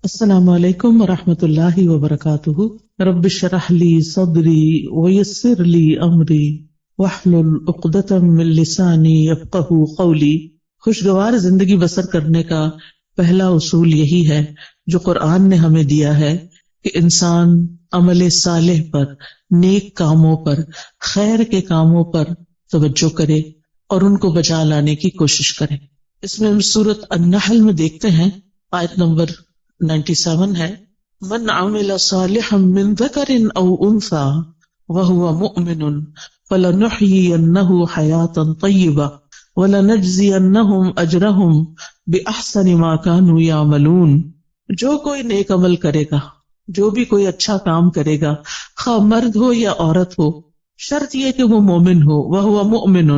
السلام علیکم ورحمۃ اللہ وبرکاتہ۔ رب اشرح لی صدری ویسر لی امری واحلل عقدۃ من لسانی یفقہوا قولی۔ خوشگوار زندگی بسر کرنے کا پہلا اصول یہی ہے جو قرآن نے ہمیں دیا ہے کہ انسان عمل صالح پر، نیک کاموں پر، خیر کے کاموں پر توجہ کرے اور ان کو بجا لانے کی کوشش کرے۔ اس میں ہم سورۃ النحل میں دیکھتے ہیں، آیت نمبر 97 ہے، من عمل صالحا من ذکر او انثى وهو مؤمن فلنحيينه حیاتا طیبہ ولنجزینہم اجرہم باحسن ما كانوا يعملون۔ جو کوئی نیک عمل کرے گا، جو بھی کوئی اچھا کام کرے گا، خواہ مرد ہو یا عورت ہو، شرط یہ کہ وہ مومن ہو، وهو مؤمن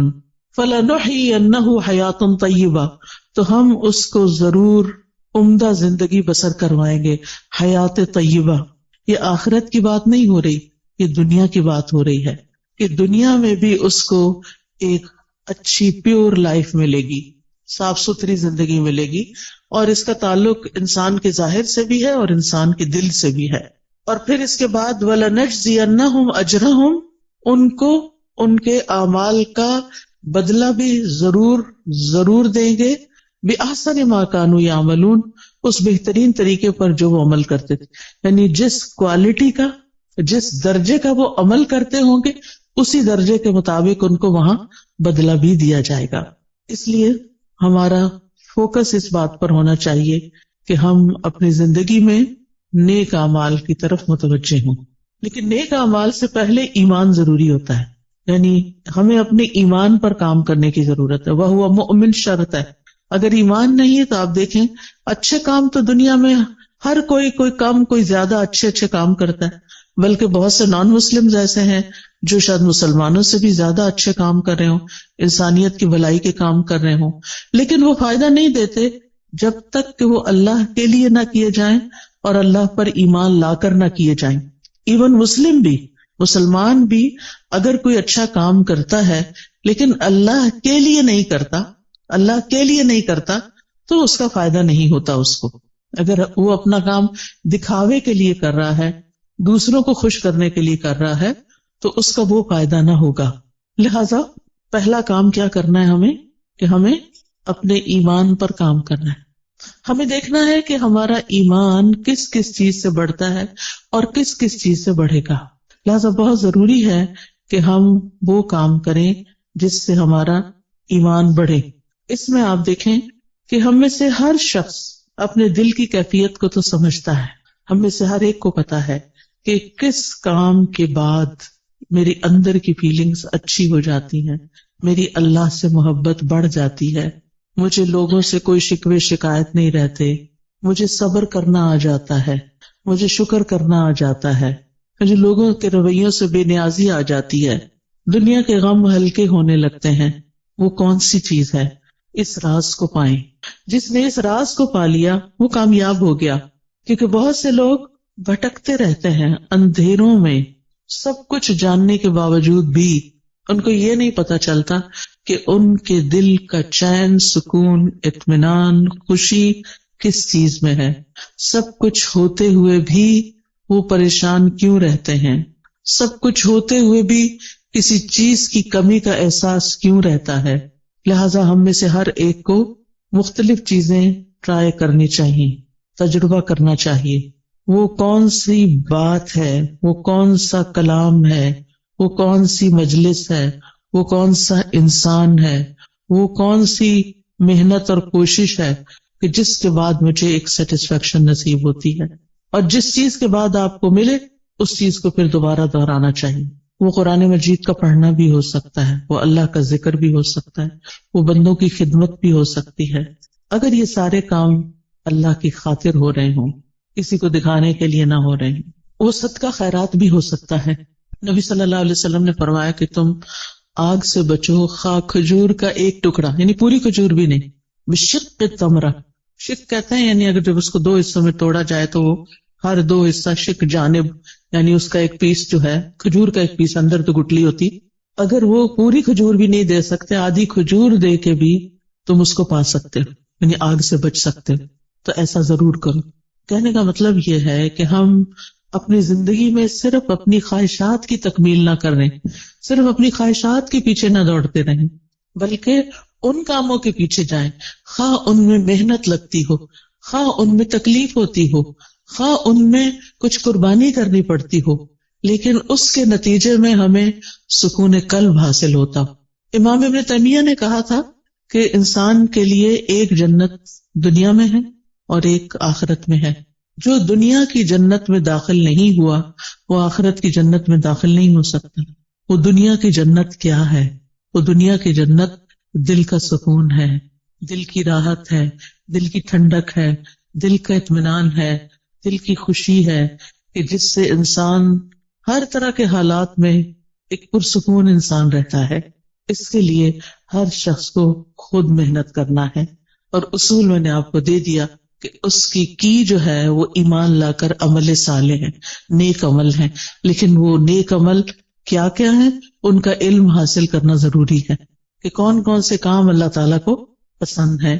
فلنحيينه حیاتا طیبہ، تو ہم اس کو ضرور عمدہ زندگی بسر کروائیں گے، حیات طیبہ۔ یہ آخرت کی بات نہیں ہو رہی، یہ دنیا کی بات ہو رہی ہے کہ دنیا میں بھی اس کو ایک اچھی پیور لائف ملے گی، صاف ستھری زندگی ملے گی، اور اس کا تعلق انسان کے ظاہر سے بھی ہے اور انسان کے دل سے بھی ہے۔ اور پھر اس کے بعد وَلَنَجْزِيَنَّهُمْ أَجْرَهُمْ، ان کو ان کے اعمال کا بدلہ بھی ضرور دیں گے، بِأَحْسَنِ مَا كَانُوا يَعْمَلُونَ، اس بہترین طریقے پر جو وہ عمل کرتے تھے، یعنی جس کوالٹی کا، جس درجے کا وہ عمل کرتے ہوں گے، اسی درجے کے مطابق ان کو وہاں بدلہ بھی دیا جائے گا۔ اس لیے ہمارا فوکس اس بات پر ہونا چاہیے کہ ہم اپنی زندگی میں نیک اعمال کی طرف متوجہ ہوں، لیکن نیک اعمال سے پہلے ایمان ضروری ہوتا ہے، یعنی ہمیں اپنے ایمان پر کام کرنے کی ضرورت ہے۔ وَهُوَ مُؤْمِن شرط ہے، اگر ایمان نہیں ہے تو آپ دیکھیں اچھے کام تو دنیا میں ہر کوئی کم کوئی زیادہ اچھے کام کرتا ہے، بلکہ بہت سے نان مسلم ایسے ہیں جو شاید مسلمانوں سے بھی زیادہ اچھے کام کر رہے ہوں، انسانیت کی بھلائی کے کام کر رہے ہوں، لیکن وہ فائدہ نہیں دیتے جب تک کہ وہ اللہ کے لیے نہ کیے جائیں اور اللہ پر ایمان لا کر نہ کیے جائیں۔ ایون مسلمان بھی اگر کوئی اچھا کام کرتا ہے لیکن اللہ کے لیے نہیں کرتا تو اس کا فائدہ نہیں ہوتا اس کو۔ اگر وہ اپنا کام دکھاوے کے لیے کر رہا ہے، دوسروں کو خوش کرنے کے لیے کر رہا ہے، تو اس کا وہ فائدہ نہ ہوگا۔ لہذا پہلا کام کیا کرنا ہے ہمیں کہ ہمیں اپنے ایمان پر کام کرنا ہے۔ ہمیں دیکھنا ہے کہ ہمارا ایمان کس کس چیز سے بڑھتا ہے اور کس کس چیز سے بڑھے گا۔ لہذا بہت ضروری ہے کہ ہم وہ کام کریں جس سے ہمارا ایمان بڑھے۔ اس میں آپ دیکھیں کہ ہم میں سے ہر شخص اپنے دل کی کیفیت کو تو سمجھتا ہے، ہم میں سے ہر ایک کو پتا ہے کہ کس کام کے بعد میری اندر کی فیلنگز اچھی ہو جاتی ہیں، میری اللہ سے محبت بڑھ جاتی ہے، مجھے لوگوں سے کوئی شکوے شکایت نہیں رہتے، مجھے صبر کرنا آ جاتا ہے، مجھے شکر کرنا آ جاتا ہے، مجھے لوگوں کے رویوں سے بے نیازی آ جاتی ہے، دنیا کے غم ہلکے ہونے لگتے ہیں۔ وہ کون سی چیز ہے؟ اس راز کو پائیں۔ جس نے اس راز کو پا لیا وہ کامیاب ہو گیا، کیونکہ بہت سے لوگ بھٹکتے رہتے ہیں اندھیروں میں، سب کچھ جاننے کے باوجود بھی ان کو یہ نہیں پتا چلتا کہ ان کے دل کا چین، سکون، اطمینان، خوشی کس چیز میں ہے۔ سب کچھ ہوتے ہوئے بھی وہ پریشان کیوں رہتے ہیں، سب کچھ ہوتے ہوئے بھی کسی چیز کی کمی کا احساس کیوں رہتا ہے۔ لہذا ہم میں سے ہر ایک کو مختلف چیزیں ٹرائی کرنی چاہیے، تجربہ کرنا چاہیے۔ وہ کون سی بات ہے، وہ کون سا کلام ہے، وہ کون سی مجلس ہے، وہ کون سا انسان ہے، وہ کون سی محنت اور کوشش ہے کہ جس کے بعد مجھے ایک سیٹسفیکشن نصیب ہوتی ہے، اور جس چیز کے بعد آپ کو ملے اس چیز کو پھر دوبارہ دہرانا چاہیے۔ وہ قرآن مجید کا پڑھنا بھی ہو سکتا ہے، وہ اللہ کا ذکر بھی ہو سکتا ہے، وہ بندوں کی خدمت بھی ہو سکتی ہے۔ اگر یہ سارے کام اللہ کی خاطر ہو رہے ہوں، کسی کو دکھانے کے لیے نہ ہو رہے ہیں، وہ صدقہ خیرات بھی ہو سکتا ہے۔ نبی صلی اللہ علیہ وسلم نے فرمایا کہ تم آگ سے بچو خواہ کھجور کا ایک ٹکڑا، یعنی پوری کھجور بھی نہیں، بشق تمرہ، شق کہتے ہیں یعنی اگر جب اس کو دو حصوں میں توڑا جائے تو وہ ہر دو حصہ شق جانب، یعنی اس کا ایک پیس جو ہے کھجور کا ایک پیس، اندر تو گٹلی ہوتی، اگر وہ پوری کھجور بھی نہیں دے سکتے، آدھی کھجور دے کے بھی تم اس کو پا سکتے ہو، یعنی آگ سے بچ سکتے ہو۔ تو ایسا ضرور کرو کہنے کا مطلب یہ ہے کہ ہم اپنی زندگی میں صرف اپنی خواہشات کی تکمیل نہ کریں، صرف اپنی خواہشات کے پیچھے نہ دوڑتے رہیں، بلکہ ان کاموں کے پیچھے جائیں، خواہ ان میں محنت لگتی ہو، خواہ ان میں تکلیف ہوتی ہو، خواہ ان میں کچھ قربانی کرنی پڑتی ہو، لیکن اس کے نتیجے میں ہمیں سکون قلب حاصل ہوتا ہو۔ امام ابن تیمیہ نے کہا تھا کہ انسان کے لیے ایک جنت دنیا میں ہے اور ایک آخرت میں ہے۔ جو دنیا کی جنت میں داخل نہیں ہوا وہ آخرت کی جنت میں داخل نہیں ہو سکتا۔ وہ دنیا کی جنت کیا ہے؟ وہ دنیا کی جنت دل کا سکون ہے، دل کی راحت ہے، دل کی ٹھنڈک ہے، دل کا اطمینان ہے، دل کی خوشی ہے کہ جس سے انسان ہر طرح کے حالات میں ایک پرسکون انسان رہتا ہے۔ اس کے لیے ہر شخص کو خود محنت کرنا ہے، اور اصول میں نے آپ کو دے دیا کہ اس کی جو ہے وہ ایمان لا کر عمل صالح ہے، نیک عمل ہے۔ لیکن وہ نیک عمل کیا کیا ہے؟ ان کا علم حاصل کرنا ضروری ہے کہ کون کون سے کام اللہ تعالیٰ کو پسند ہے۔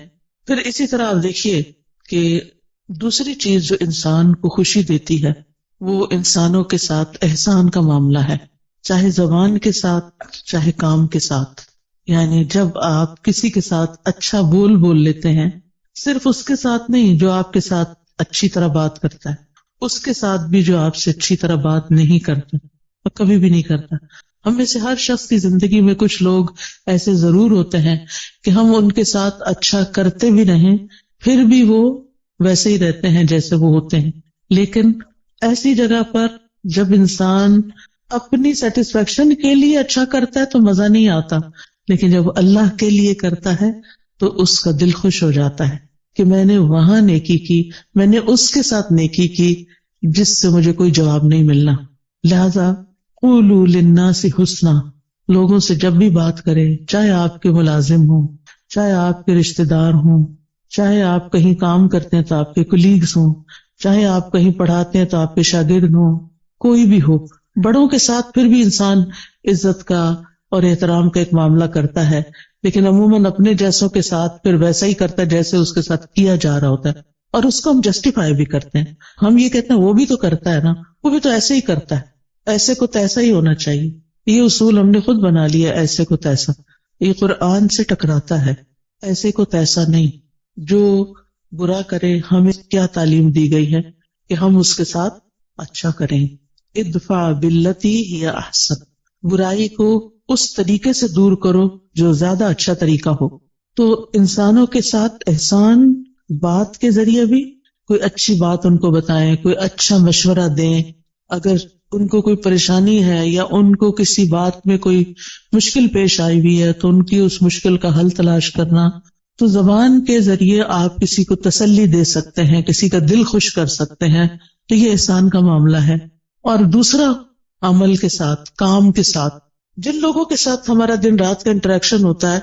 پھر اسی طرح آپ دیکھیے کہ دوسری چیز جو انسان کو خوشی دیتی ہے وہ انسانوں کے ساتھ احسان کا معاملہ ہے، چاہے زبان کے ساتھ چاہے کام کے ساتھ۔ یعنی جب آپ کسی کے ساتھ اچھا بول لیتے ہیں، صرف اس کے ساتھ نہیں جو آپ کے ساتھ اچھی طرح بات کرتا ہے، اس کے ساتھ بھی جو آپ سے اچھی طرح بات نہیں کرتا اور کبھی بھی نہیں کرتا۔ ہم میں سے ہر شخص کی زندگی میں کچھ لوگ ایسے ضرور ہوتے ہیں کہ ہم ان کے ساتھ اچھا کرتے بھی رہیں پھر بھی وہ ویسے ہی رہتے ہیں جیسے وہ ہوتے ہیں۔ لیکن ایسی جگہ پر جب انسان اپنی سیٹسفیکشن کے لیے اچھا کرتا ہے تو مزہ نہیں آتا، لیکن جب اللہ کے لیے کرتا ہے تو اس کا دل خوش ہو جاتا ہے کہ میں نے وہاں نیکی کی، میں نے اس کے ساتھ نیکی کی جس سے مجھے کوئی جواب نہیں ملنا۔ لہذا قولوا للناس حسنا، لوگوں سے جب بھی بات کرے، چاہے آپ کے ملازم ہوں، چاہے آپ کے رشتہ دار ہوں، چاہے آپ کہیں کام کرتے ہیں تو آپ کے کولیگز ہوں، چاہے آپ کہیں پڑھاتے ہیں تو آپ کے شاگرد ہوں، کوئی بھی ہو، بڑوں کے ساتھ پھر بھی انسان عزت کا اور احترام کا ایک معاملہ کرتا ہے، لیکن عموماً اپنے جیسوں کے ساتھ پھر ویسا ہی کرتا ہے جیسے اس کے ساتھ کیا جا رہا ہوتا ہے، اور اس کو ہم جسٹیفائی بھی کرتے ہیں۔ ہم یہ کہتے ہیں وہ بھی تو کرتا ہے نا، وہ بھی تو ایسے ہی کرتا ہے، ایسے کو تیسا ہی ہونا چاہیے۔ یہ اصول ہم نے خود بنا لیا، ایسے کو تیسا، یہ قرآن سے ٹکراتا ہے۔ ایسے کو تیسا نہیں، جو برا کرے ہمیں کیا تعلیم دی گئی ہے کہ ہم اس کے ساتھ اچھا کریں۔ ادفع باللتی ہی احسن، برائی کو اس طریقے سے دور کرو جو زیادہ اچھا طریقہ ہو۔ تو انسانوں کے ساتھ احسان بات کے ذریعے بھی، کوئی اچھی بات ان کو بتائیں، کوئی اچھا مشورہ دیں، اگر ان کو کوئی پریشانی ہے یا ان کو کسی بات میں کوئی مشکل پیش آئی ہوئی ہے تو ان کی اس مشکل کا حل تلاش کرنا۔ تو زبان کے ذریعے آپ کسی کو تسلی دے سکتے ہیں، کسی کا دل خوش کر سکتے ہیں، تو یہ احسان کا معاملہ ہے۔ اور دوسرا، عمل کے ساتھ، کام کے ساتھ، جن لوگوں کے ساتھ ہمارا دن رات کا انٹریکشن ہوتا ہے،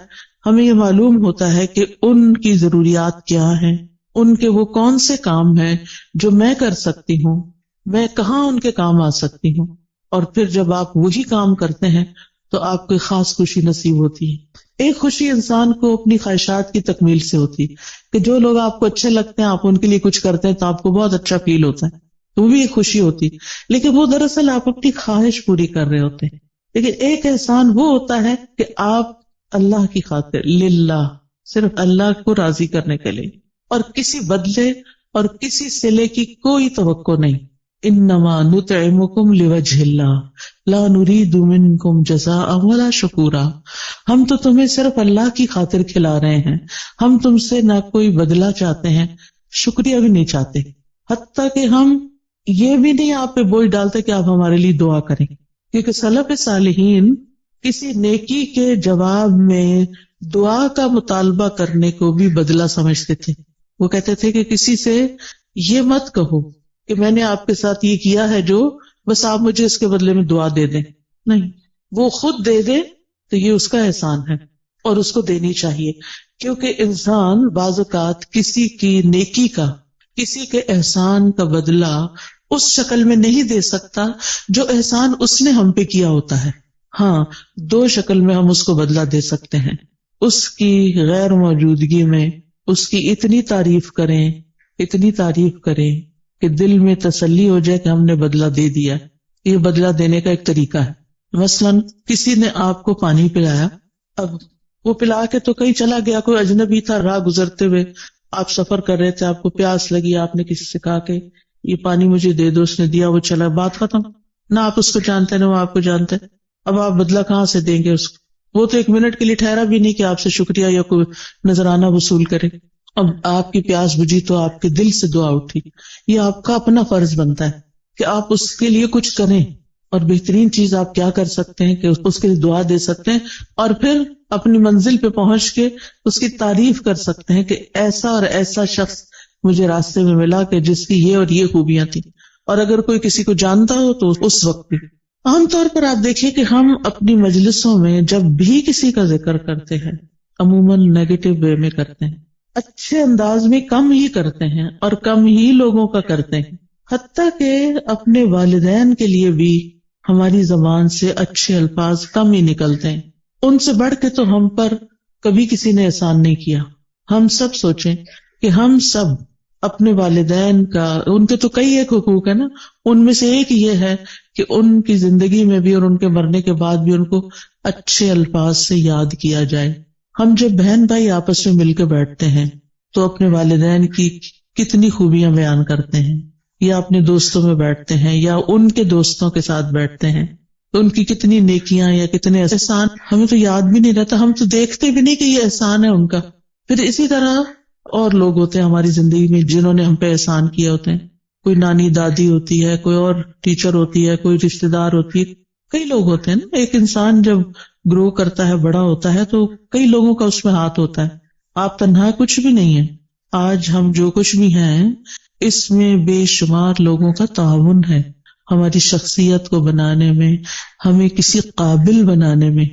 ہمیں یہ معلوم ہوتا ہے کہ ان کی ضروریات کیا ہیں، ان کے وہ کون سے کام ہیں جو میں کر سکتی ہوں، میں کہاں ان کے کام آ سکتی ہوں، اور پھر جب آپ وہی کام کرتے ہیں تو آپ کو خاص خوشی نصیب ہوتی ہے۔ ایک خوشی انسان کو اپنی خواہشات کی تکمیل سے ہوتی ہے کہ جو لوگ آپ کو اچھے لگتے ہیں آپ ان کے لیے کچھ کرتے ہیں تو آپ کو بہت اچھا فیل ہوتا ہے، تو وہ بھی ایک خوشی ہوتی ہے، لیکن وہ دراصل آپ اپنی خواہش پوری کر رہے ہوتے ہیں۔ لیکن ایک احسان وہ ہوتا ہے کہ آپ اللہ کی خاطر، للہ، صرف اللہ کو راضی کرنے کے لیے، اور کسی بدلے اور کسی صلے کی کوئی توقع نہیں۔ انما نطعمکم لوجہ اللہ لا نرید منکم جزاء ولا شکورا، ہم تو تمہیں صرف اللہ کی خاطر کھلا رہے ہیں، ہم تم سے نہ کوئی بدلہ چاہتے ہیں، شکریہ بھی نہیں چاہتے، حتیٰ کہ ہم یہ بھی نہیں آپ پہ بوجھ ڈالتے کہ آپ ہمارے لیے دعا کریں، کیونکہ سلف صالحین کسی نیکی کے جواب میں دعا کا مطالبہ کرنے کو بھی بدلہ سمجھتے تھے۔ وہ کہتے تھے کہ کسی سے یہ مت کہو کہ میں نے آپ کے ساتھ یہ کیا ہے جو بس آپ مجھے اس کے بدلے میں دعا دے دیں، نہیں، وہ خود دے دے تو یہ اس کا احسان ہے اور اس کو دینی چاہیے، کیونکہ انسان بعض اوقات کسی کی نیکی کا، کسی کے احسان کا بدلہ اس شکل میں نہیں دے سکتا جو احسان اس نے ہم پہ کیا ہوتا ہے۔ ہاں، دو شکل میں ہم اس کو بدلہ دے سکتے ہیں، اس کی غیر موجودگی میں اس کی اتنی تعریف کریں، اتنی تعریف کریں کہ دل میں تسلی ہو جائے کہ ہم نے بدلہ دے دیا. یہ بدلہ دینے کا ایک طریقہ ہے. مثلاً کسی نے آپ کو پانی پلایا، اب وہ پلا کے تو کہیں چلا گیا، کوئی اجنبی تھا راہ گزرتے ہوئے، آپ سفر کر رہے تھے، آپ کو پیاس لگی، آپ نے کسی سے کہا کہ یہ پانی مجھے دے دو، اس نے دیا، وہ چلا، بات ختم. نہ آپ اس کو جانتے نہ وہ آپ کو جانتے. اب آپ بدلہ کہاں سے دیں گے اس کو؟ وہ تو ایک منٹ کے لیے ٹھہرا بھی نہیں کہ آپ سے شکریہ یا کوئی نذرانہ وصول کرے. اب آپ کی پیاس بجھی تو آپ کے دل سے دعا اٹھی. یہ آپ کا اپنا فرض بنتا ہے کہ آپ اس کے لیے کچھ کریں، اور بہترین چیز آپ کیا کر سکتے ہیں کہ اس کے لیے دعا دے سکتے ہیں، اور پھر اپنی منزل پہ پہنچ کے اس کی تعریف کر سکتے ہیں کہ ایسا اور ایسا شخص مجھے راستے میں ملا کہ جس کی یہ اور یہ خوبیاں تھیں. اور اگر کوئی کسی کو جانتا ہو تو اس وقت بھی. عام طور پر آپ دیکھیں کہ ہم اپنی مجلسوں میں جب بھی کسی کا ذکر کرتے ہیں عموماً نیگیٹو وے میں کرتے ہیں، اچھے انداز میں کم ہی کرتے ہیں اور کم ہی لوگوں کا کرتے ہیں. حتیٰ کہ اپنے والدین کے لیے بھی ہماری زبان سے اچھے الفاظ کم ہی نکلتے ہیں. ان سے بڑھ کے تو ہم پر کبھی کسی نے احسان نہیں کیا. ہم سب سوچیں کہ ہم سب اپنے والدین کا، ان کے تو کئی ایک حقوق ہے نا، ان میں سے ایک یہ ہے کہ ان کی زندگی میں بھی اور ان کے مرنے کے بعد بھی ان کو اچھے الفاظ سے یاد کیا جائے. ہم جب بہن بھائی آپس میں مل کے بیٹھتے ہیں تو اپنے والدین کی کتنی خوبیاں بیان کرتے ہیں، یا اپنے دوستوں میں بیٹھتے ہیں یا ان کے دوستوں کے ساتھ بیٹھتے ہیں تو ان کی کتنی نیکیاں یا کتنے احسان ہمیں تو یاد بھی نہیں رہتا، ہم تو دیکھتے بھی نہیں کہ یہ احسان ہے ان کا. پھر اسی طرح اور لوگ ہوتے ہیں ہماری زندگی میں جنہوں نے ہم پہ احسان کیا ہوتے ہیں. کوئی نانی دادی ہوتی ہے، کوئی اور ٹیچر ہوتی ہے، کوئی رشتہ دار ہوتی ہے، کئی لوگ ہوتے ہیں نا. ایک انسان جب گرو کرتا ہے، بڑا ہوتا ہے، تو کئی لوگوں کا اس میں ہاتھ ہوتا ہے. آپ تنہا کچھ بھی نہیں ہے. آج ہم جو کچھ بھی ہیں اس میں بے شمار لوگوں کا تعاون ہے ہماری شخصیت کو بنانے میں، ہمیں کسی قابل بنانے میں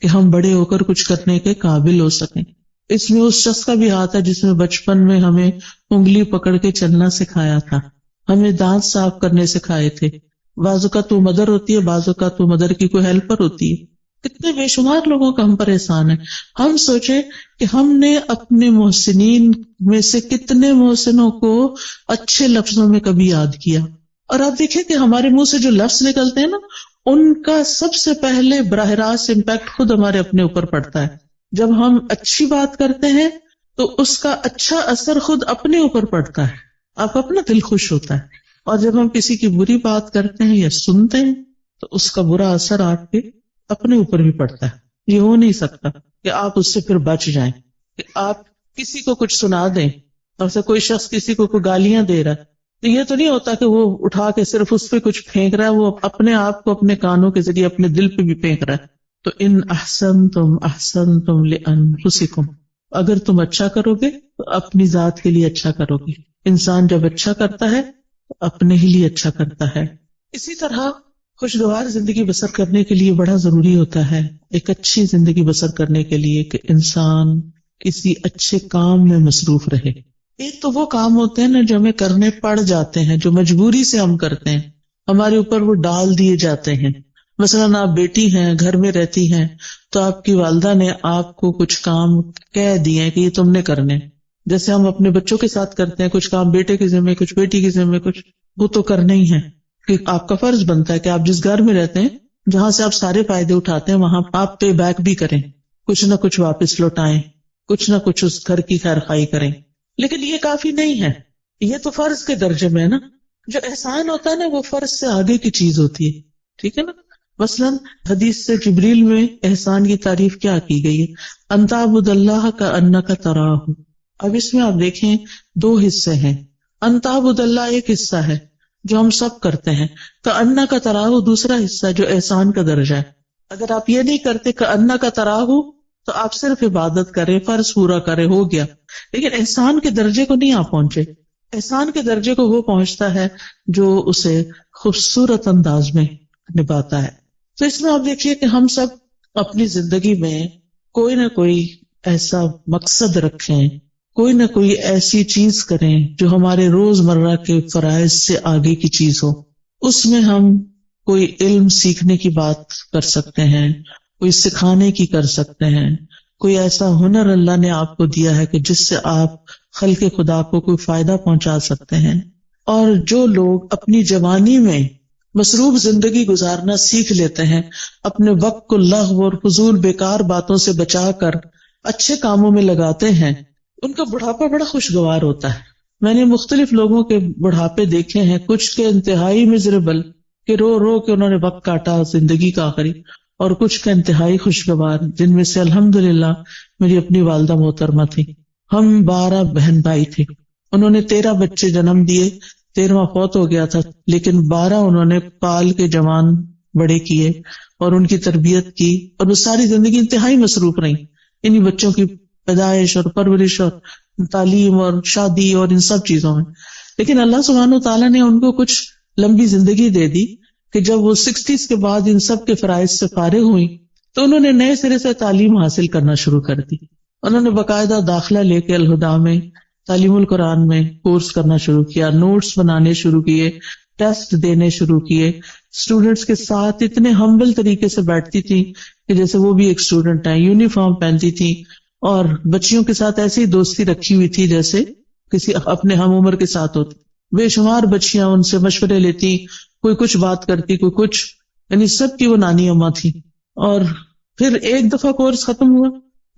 کہ ہم بڑے ہو کر کچھ کرنے کے قابل ہو سکیں. اس میں اس شخص کا بھی ہاتھ ہے جس نے بچپن میں ہمیں انگلی پکڑ کے چلنا سکھایا تھا، ہمیں دانت صاف کرنے سکھائے تھے. بعض اوقات تو مدر ہوتی ہے، بعض اوقات تو مدر کی کوئی ہیلپر ہوتی ہے. کتنے بے شمار لوگوں کا ہم پر احسان ہے. ہم سوچیں کہ ہم نے اپنے محسنین میں سے کتنے محسنوں کو اچھے لفظوں میں کبھی یاد کیا. اور آپ دیکھیں کہ ہمارے منہ سے جو لفظ نکلتے ہیں نا، ان کا سب سے پہلے براہ راست امپیکٹ خود ہمارے اپنے اوپر پڑتا ہے. جب ہم اچھی بات کرتے ہیں تو اس کا اچھا اثر خود اپنے اوپر پڑتا ہے، آپ کا اپنا دل خوش ہوتا ہے. اور جب ہم کسی کی بری بات کرتے ہیں یا سنتے ہیں تو اس کا برا اثر آپ کے اپنے اوپر بھی پڑتا ہے. یہ ہو نہیں سکتا کہ آپ اس سے پھر بچ جائیں، کہ آپ کسی کو کچھ سنا دیں. اور سے کوئی شخص کسی کو کوئی گالیاں دے رہا ہے تو یہ تو نہیں ہوتا کہ وہ اٹھا کے صرف اس پہ کچھ پھینک رہا ہے، وہ اپنے آپ کو اپنے کانوں کے ذریعے اپنے دل پہ بھی پھینک رہا ہے. تو ان احسنتم احسنتم لانفسکم، اگر تم اچھا کرو گے تو اپنی ذات کے لیے اچھا کرو گے. انسان جب اچھا کرتا ہے تو اپنے ہی لیے اچھا کرتا ہے. اسی طرح خوشگوار زندگی بسر کرنے کے لیے بڑا ضروری ہوتا ہے، ایک اچھی زندگی بسر کرنے کے لیے، کہ انسان کسی اچھے کام میں مصروف رہے. ایک تو وہ کام ہوتے ہیں نا جو ہمیں کرنے پڑ جاتے ہیں، جو مجبوری سے ہم کرتے ہیں، ہمارے اوپر وہ ڈال دیے جاتے ہیں. مثلاً آپ بیٹی ہیں، گھر میں رہتی ہیں، تو آپ کی والدہ نے آپ کو کچھ کام کہہ دیے ہیں کہ یہ تم نے کرنے. جیسے ہم اپنے بچوں کے ساتھ کرتے ہیں، کچھ کام بیٹے کے ذمہ، کچھ بیٹی کے ذمہ، کچھ وہ تو کرنے ہی ہیں. کہ آپ کا فرض بنتا ہے کہ آپ جس گھر میں رہتے ہیں، جہاں سے آپ سارے فائدے اٹھاتے ہیں، وہاں آپ پے بیک بھی کریں، کچھ نہ کچھ واپس لوٹائیں، کچھ نہ کچھ اس گھر کی خیر خواہی کریں. لیکن یہ کافی نہیں ہے، یہ تو فرض کے درجے میں ہے نا. جو احسان ہوتا ہے نا وہ فرض سے آگے کی چیز ہوتی ہے، ٹھیک ہے نا. مثلاً حدیث سے جبریل میں احسان کی تعریف کیا کی گئی ہے؟ ان تعبد اللہ کأنک تراہ. اب اس میں آپ دیکھیں دو حصے ہیں. ان تعبد اللہ ایک حصہ ہے جو ہم سب کرتے ہیں، کأنک تراہ دوسرا حصہ جو احسان کا درجہ ہے. اگر آپ یہ نہیں کرتے کأنک تراہ تو آپ صرف عبادت کریں، فرض پورا کریں، ہو گیا. لیکن احسان کے درجے کو نہیں آپ پہنچے. احسان کے درجے کو وہ پہنچتا ہے جو اسے خوبصورت انداز میں نبھاتا ہے. تو اس میں آپ دیکھیے کہ ہم سب اپنی زندگی میں کوئی نہ کوئی ایسا مقصد رکھیں، کوئی نہ کوئی ایسی چیز کریں جو ہمارے روزمرہ کے فرائض سے آگے کی چیز ہو. اس میں ہم کوئی علم سیکھنے کی بات کر سکتے ہیں، کوئی سکھانے کی کر سکتے ہیں، کوئی ایسا ہنر اللہ نے آپ کو دیا ہے کہ جس سے آپ خلق خدا کو کوئی فائدہ پہنچا سکتے ہیں. اور جو لوگ اپنی جوانی میں مصروف زندگی گزارنا سیکھ لیتے ہیں، اپنے وقت کو لغو اور فضول بیکار باتوں سے بچا کر اچھے کاموں میں لگاتے ہیں، ان کا بڑھاپا بڑا خوشگوار ہوتا ہے۔ میں نے مختلف لوگوں کے بڑھاپے دیکھے ہیں، کچھ کے انتہائی مزریبل کہ رو رو کے انہوں نے وقت کاٹا زندگی کا آخری، اور کچھ کا انتہائی خوشگوار، جن میں سے الحمدللہ میری اپنی والدہ محترمہ تھی۔ ہم 12 بہن بھائی تھے، انہوں نے 13 بچے جنم دیے، 13واں فوت ہو گیا تھا، لیکن 12 انہوں نے پال کے جوان بڑے کیے اور ان کی تربیت کی، اور وہ ساری زندگی انتہائی مصروف رہی انہی بچوں کی پیدائش اور پرورش اور تعلیم اور شادی اور ان سب چیزوں میں۔ لیکن اللہ سبحانہ و تعالیٰ نے ان کو کچھ لمبی زندگی دے دی کہ جب وہ 60s کے بعد ان سب کے فرائض سے فارغ ہوئی تو انہوں نے نئے سرے سے تعلیم حاصل کرنا شروع کر دی۔ انہوں نے باقاعدہ داخلہ لے کے الہدیٰ میں تعلیم القرآن میں کورس کرنا شروع کیا، نوٹس بنانے شروع کیے، ٹیسٹ دینے شروع کیے، اسٹوڈنٹس کے ساتھ اتنے ہمبل طریقے سے بیٹھتی تھی کہ جیسے وہ بھی ایک اسٹوڈنٹ ہیں، یونیفارم پہنتی تھی، اور بچیوں کے ساتھ ایسی دوستی رکھی ہوئی تھی جیسے کسی اپنے ہم عمر کے ساتھ ہوتی۔ بے شمار بچیاں ان سے مشورے لیتی، کوئی کچھ بات کرتی، کوئی کچھ، یعنی سب کی وہ نانی اماں تھی۔ اور پھر ایک دفعہ کورس ختم ہوا،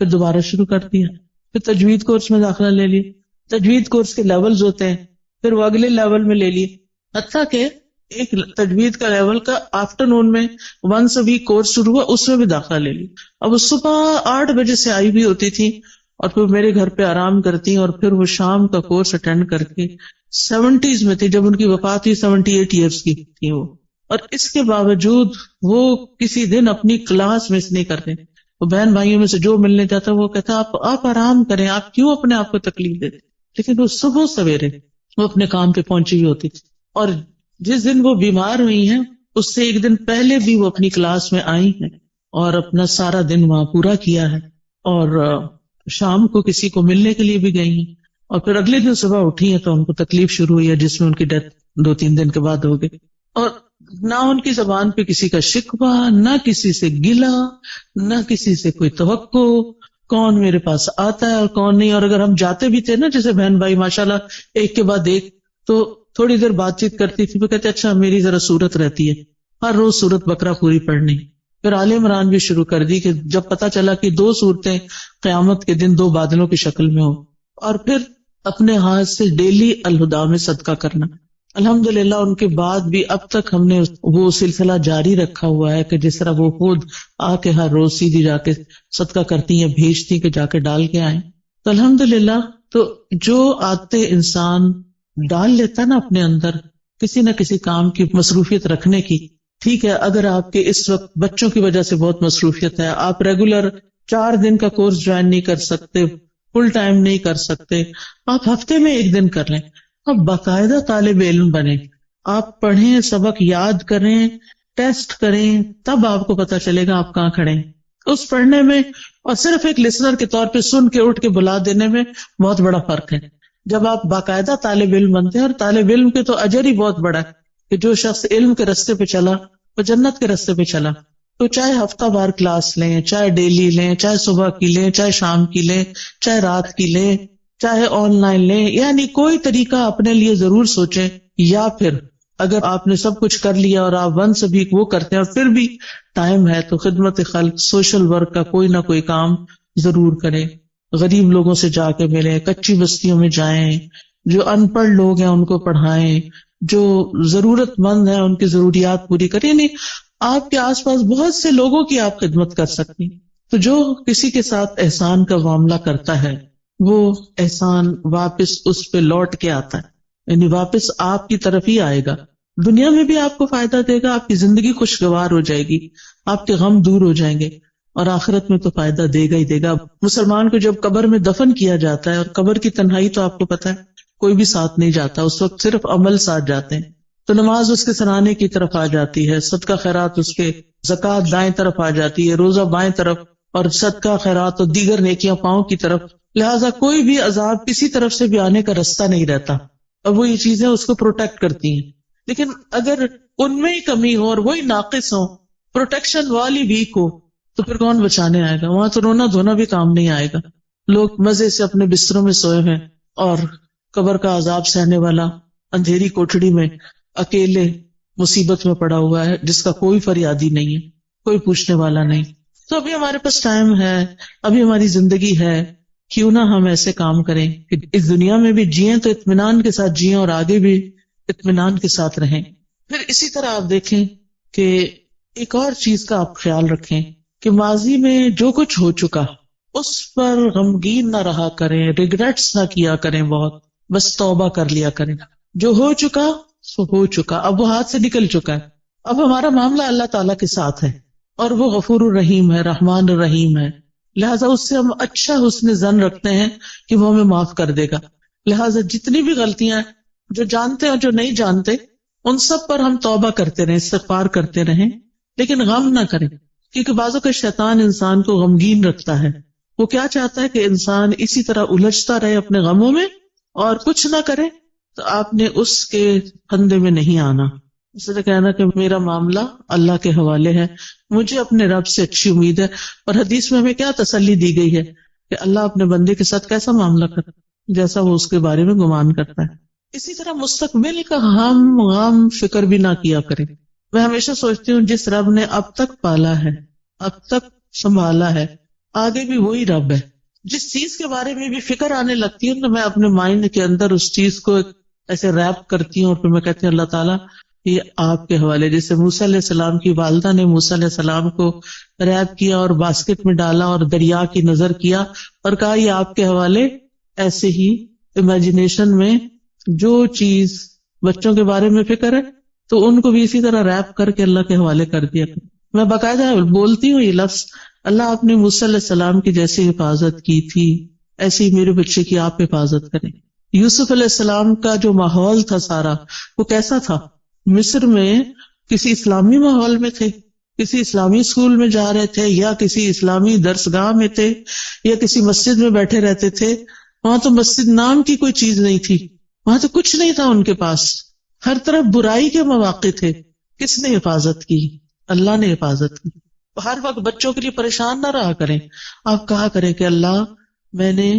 پھر دوبارہ شروع کر دیا، پھر تجوید کورس میں داخلہ لے لی، تجوید کورس کے لیولز ہوتے ہیں، پھر وہ اگلے لیول میں لے لی، حتیٰ کہ ایک تجوید کا لیول کا آفٹرنون میں ونس اے ویک کورس شروع ہوا، اس میں بھی داخلہ لے لی۔ اب وہ صبح 8 بجے سے آئی بھی ہوتی تھی اور پھر میرے گھر پہ آرام کرتی، اور پھر وہ شام کا کورس اٹینڈ کر کے 70s میں تھی، جب ان کی وفات ہوئی 78 ایئرس کی تھی وہ، اور اس کے باوجود وہ کسی دن اپنی کلاس مس نہیں کرتے۔ وہ بہن بھائیوں میں سے جو ملنے جاتا وہ کہتا آپ آرام کریں، آپ کیوں اپنے آپ کو تکلیف دیتے، لیکن وہ صبح سویرے وہ اپنے کام پہ پہنچی ہوئی ہوتی تھی۔ اور جس دن وہ بیمار ہوئی ہیں اس سے ایک دن پہلے بھی وہ اپنی کلاس میں آئی ہیں اور اپنا سارا دن وہاں پورا کیا ہے، اور شام کو کسی کو ملنے کے لیے بھی گئی ہیں، اور پھر اگلے دن صبح اٹھی ہیں تو ان کو تکلیف شروع ہوئی ہے جس میں ان کی ڈیتھ 2-3 دن کے بعد ہو گئی۔ اور نہ ان کی زبان پہ کسی کا شکوہ، نہ کسی سے گلہ، نہ کسی سے کوئی توقع، کون میرے پاس آتا ہے اور کون نہیں۔ اور اگر ہم جاتے بھی تھے نا، جیسے بہن بھائی ماشاءاللہ ایک کے بعد ایک، تو تھوڑی دیر بات چیت کرتی تھی، وہ کہتے اچھا میری ذرا صورت رہتی ہے، ہر روز صورت بقرہ پوری پڑھنی۔ پھر آل عمران بھی شروع کر دی کہ جب پتہ چلا کہ 2 صورتیں قیامت کے دن 2 بادلوں کی شکل میں ہو، اور پھر اپنے ہاتھ سے ڈیلی الہدیٰ میں صدقہ کرنا۔ الحمدللہ ان کے بعد بھی اب تک ہم نے وہ سلسلہ جاری رکھا ہوا ہے کہ جس طرح وہ خود آ کے ہر روز سیدھی جا کے صدقہ کرتی ہیں، بھیجتی کہ جا کے ڈال کے آئیں۔ تو الحمدللہ، تو جو عادتیں انسان ڈال لیتا نا اپنے اندر کسی نہ کسی کام کی مصروفیت رکھنے کی، ٹھیک ہے اگر آپ کے اس وقت بچوں کی وجہ سے بہت مصروفیت ہے، آپ ریگولر 4 دن کا کورس جوائن نہیں کر سکتے، فل ٹائم نہیں کر سکتے، آپ ہفتے میں 1 دن کر لیں، آپ باقاعدہ طالب علم بنیں، آپ پڑھیں، سبق یاد کریں، ٹیسٹ کریں، تب آپ کو پتا چلے گا آپ کہاں کھڑے ہیں۔ اس پڑھنے میں اور صرف ایک لسنر کے طور پہ سن کے اٹھ کے بلا دینے میں بہت بڑا فرق ہے۔ جب آپ باقاعدہ طالب علم بنتے ہیں، اور طالب علم کے تو اجر ہی بہت بڑا ہے کہ جو شخص علم کے راستے پہ چلا وہ جنت کے راستے پہ چلا، تو چاہے ہفتہ وار کلاس لیں، چاہے ڈیلی لیں، چاہے صبح کی لیں، چاہے شام کی لیں، چاہے رات کی لیں، چاہے آن لائن لیں، یعنی کوئی طریقہ اپنے لیے ضرور سوچیں۔ یا پھر اگر آپ نے سب کچھ کر لیا اور آپ ون سے بھی وہ کرتے ہیں اور پھر بھی ٹائم ہے تو خدمت خلق، سوشل ورک کا کوئی نہ کوئی کام ضرور کریں، غریب لوگوں سے جا کے ملیں، کچی بستیوں میں جائیں، جو ان پڑھ لوگ ہیں ان کو پڑھائیں، جو ضرورت مند ہیں ان کی ضروریات پوری کریں۔ یعنی آپ کے آس پاس بہت سے لوگوں کی آپ خدمت کر سکتی ہیں۔ تو جو کسی کے ساتھ احسان کا معاملہ کرتا ہے وہ احسان واپس اس پہ لوٹ کے آتا ہے، یعنی واپس آپ کی طرف ہی آئے گا، دنیا میں بھی آپ کو فائدہ دے گا، آپ کی زندگی خوشگوار ہو جائے گی، آپ کے غم دور ہو جائیں گے، اور آخرت میں تو فائدہ دے گا ہی دے گا۔ مسلمان کو جب قبر میں دفن کیا جاتا ہے، اور قبر کی تنہائی تو آپ کو پتا ہے کوئی بھی ساتھ نہیں جاتا، اس وقت صرف عمل ساتھ جاتے ہیں، تو نماز اس کے سرانے کی طرف آ جاتی ہے، صدقہ خیرات اس کے، زکوٰۃ دائیں طرف آ جاتی ہے، روزہ بائیں طرف، اور صدقہ خیرات اور دیگر نیکیاں پاؤں کی طرف، لہٰذا کوئی بھی عذاب کسی طرف سے بھی آنے کا رستہ نہیں رہتا، اور وہ یہ چیزیں اس کو پروٹیکٹ کرتی ہیں۔ لیکن اگر ان میں ہی کمی ہو اور وہی ناقص ہو، پروٹیکشن والی ویک ہو، تو پھر کون بچانے آئے گا؟ وہاں تو رونا دھونا بھی کام نہیں آئے گا۔ لوگ مزے سے اپنے بستروں میں سوئے ہیں اور قبر کا عذاب سہنے والا اندھیری کوٹڑی میں اکیلے مصیبت میں پڑا ہوا ہے جس کا کوئی فریادی نہیں ہے، کوئی پوچھنے والا نہیں. تو ابھی ہمارے پاس ٹائم ہے، ابھی ہماری زندگی ہے، کیوں نہ ہم ایسے کام کریں کہ اس دنیا میں بھی جئیں تو اطمینان کے ساتھ جئیں اور آگے بھی اطمینان کے ساتھ رہیں. پھر اسی طرح آپ دیکھیں کہ ایک اور چیز کا آپ خیال رکھیں کہ ماضی میں جو کچھ ہو چکا اس پر غمگین نہ رہا کریں، ریگریٹس نہ کیا کریں، بہت بس توبہ کر لیا کریں. جو ہو چکا سو ہو چکا، اب وہ ہاتھ سے نکل چکا ہے. اب ہمارا معاملہ اللہ تعالیٰ کے ساتھ ہے اور وہ غفور الرحیم ہے، رحمان الرحیم ہے، لہٰذا اس سے ہم اچھا حسن ظن رکھتے ہیں کہ وہ ہمیں معاف کر دے گا. لہٰذا جتنی بھی غلطیاں جو جانتے ہیں اور جو نہیں جانتے ان سب پر ہم توبہ کرتے رہیں، استغفار کرتے رہیں، لیکن غم نہ کریں، کیونکہ بعضوں کا شیطان انسان کو غمگین رکھتا ہے. وہ کیا چاہتا ہے کہ انسان اسی طرح الجھتا رہے اپنے غموں میں اور کچھ نہ کرے. تو آپ نے اس کے پھندے میں نہیں آنا، اس نے کہنا کہ میرا معاملہ اللہ کے حوالے ہے، مجھے اپنے رب سے اچھی امید ہے. اور حدیث میں ہمیں کیا تسلی دی گئی ہے کہ اللہ اپنے بندے کے ساتھ کیسا معاملہ کرتا ہے، جیسا وہ اس کے بارے میں گمان کرتا ہے. اسی طرح مستقبل کا ہم غم فکر بھی نہ کیا کریں. میں ہمیشہ سوچتی ہوں جس رب نے اب تک پالا ہے، اب تک سنبھالا ہے، آگے بھی وہی رب ہے. جس چیز کے بارے میں بھی فکر آنے لگتی ہے تو میں اپنے مائنڈ کے اندر اس چیز کو ایسے ریپ کرتی ہوں اور پھر میں کہتی ہوں اللہ تعالیٰ یہ آپ کے حوالے. جیسے موسیٰ علیہ السلام کی والدہ نے موسیٰ علیہ السلام کو ریپ کیا اور باسکٹ میں ڈالا اور دریا کی نظر کیا اور کہا یہ آپ کے حوالے. ایسے ہی امیجنیشن میں جو چیز بچوں کے بارے میں فکر ہے تو ان کو بھی اسی طرح ریپ کر کے اللہ کے حوالے کر دیا. میں باقاعدہ بولتی ہوں یہ لفظ، اللہ آپ نے موسیٰ علیہ السلام کی جیسی حفاظت کی تھی ایسے ہی میرے بچے کی آپ حفاظت کریں. یوسف علیہ السلام کا جو ماحول تھا سارا وہ کیسا تھا؟ مصر میں کسی اسلامی ماحول میں تھے، کسی اسلامی اسکول میں جا رہے تھے یا کسی اسلامی درسگاہ میں تھے یا کسی مسجد میں بیٹھے رہتے تھے. وہاں تو مسجد نام کی کوئی چیز نہیں تھی، وہاں تو کچھ نہیں تھا ان کے پاس، ہر طرف برائی کے مواقع تھے. کس نے حفاظت کی؟ اللہ نے حفاظت کی. ہر وقت بچوں کے لیے پریشان نہ رہا کریں، آپ کہا کریں کہ اللہ میں نے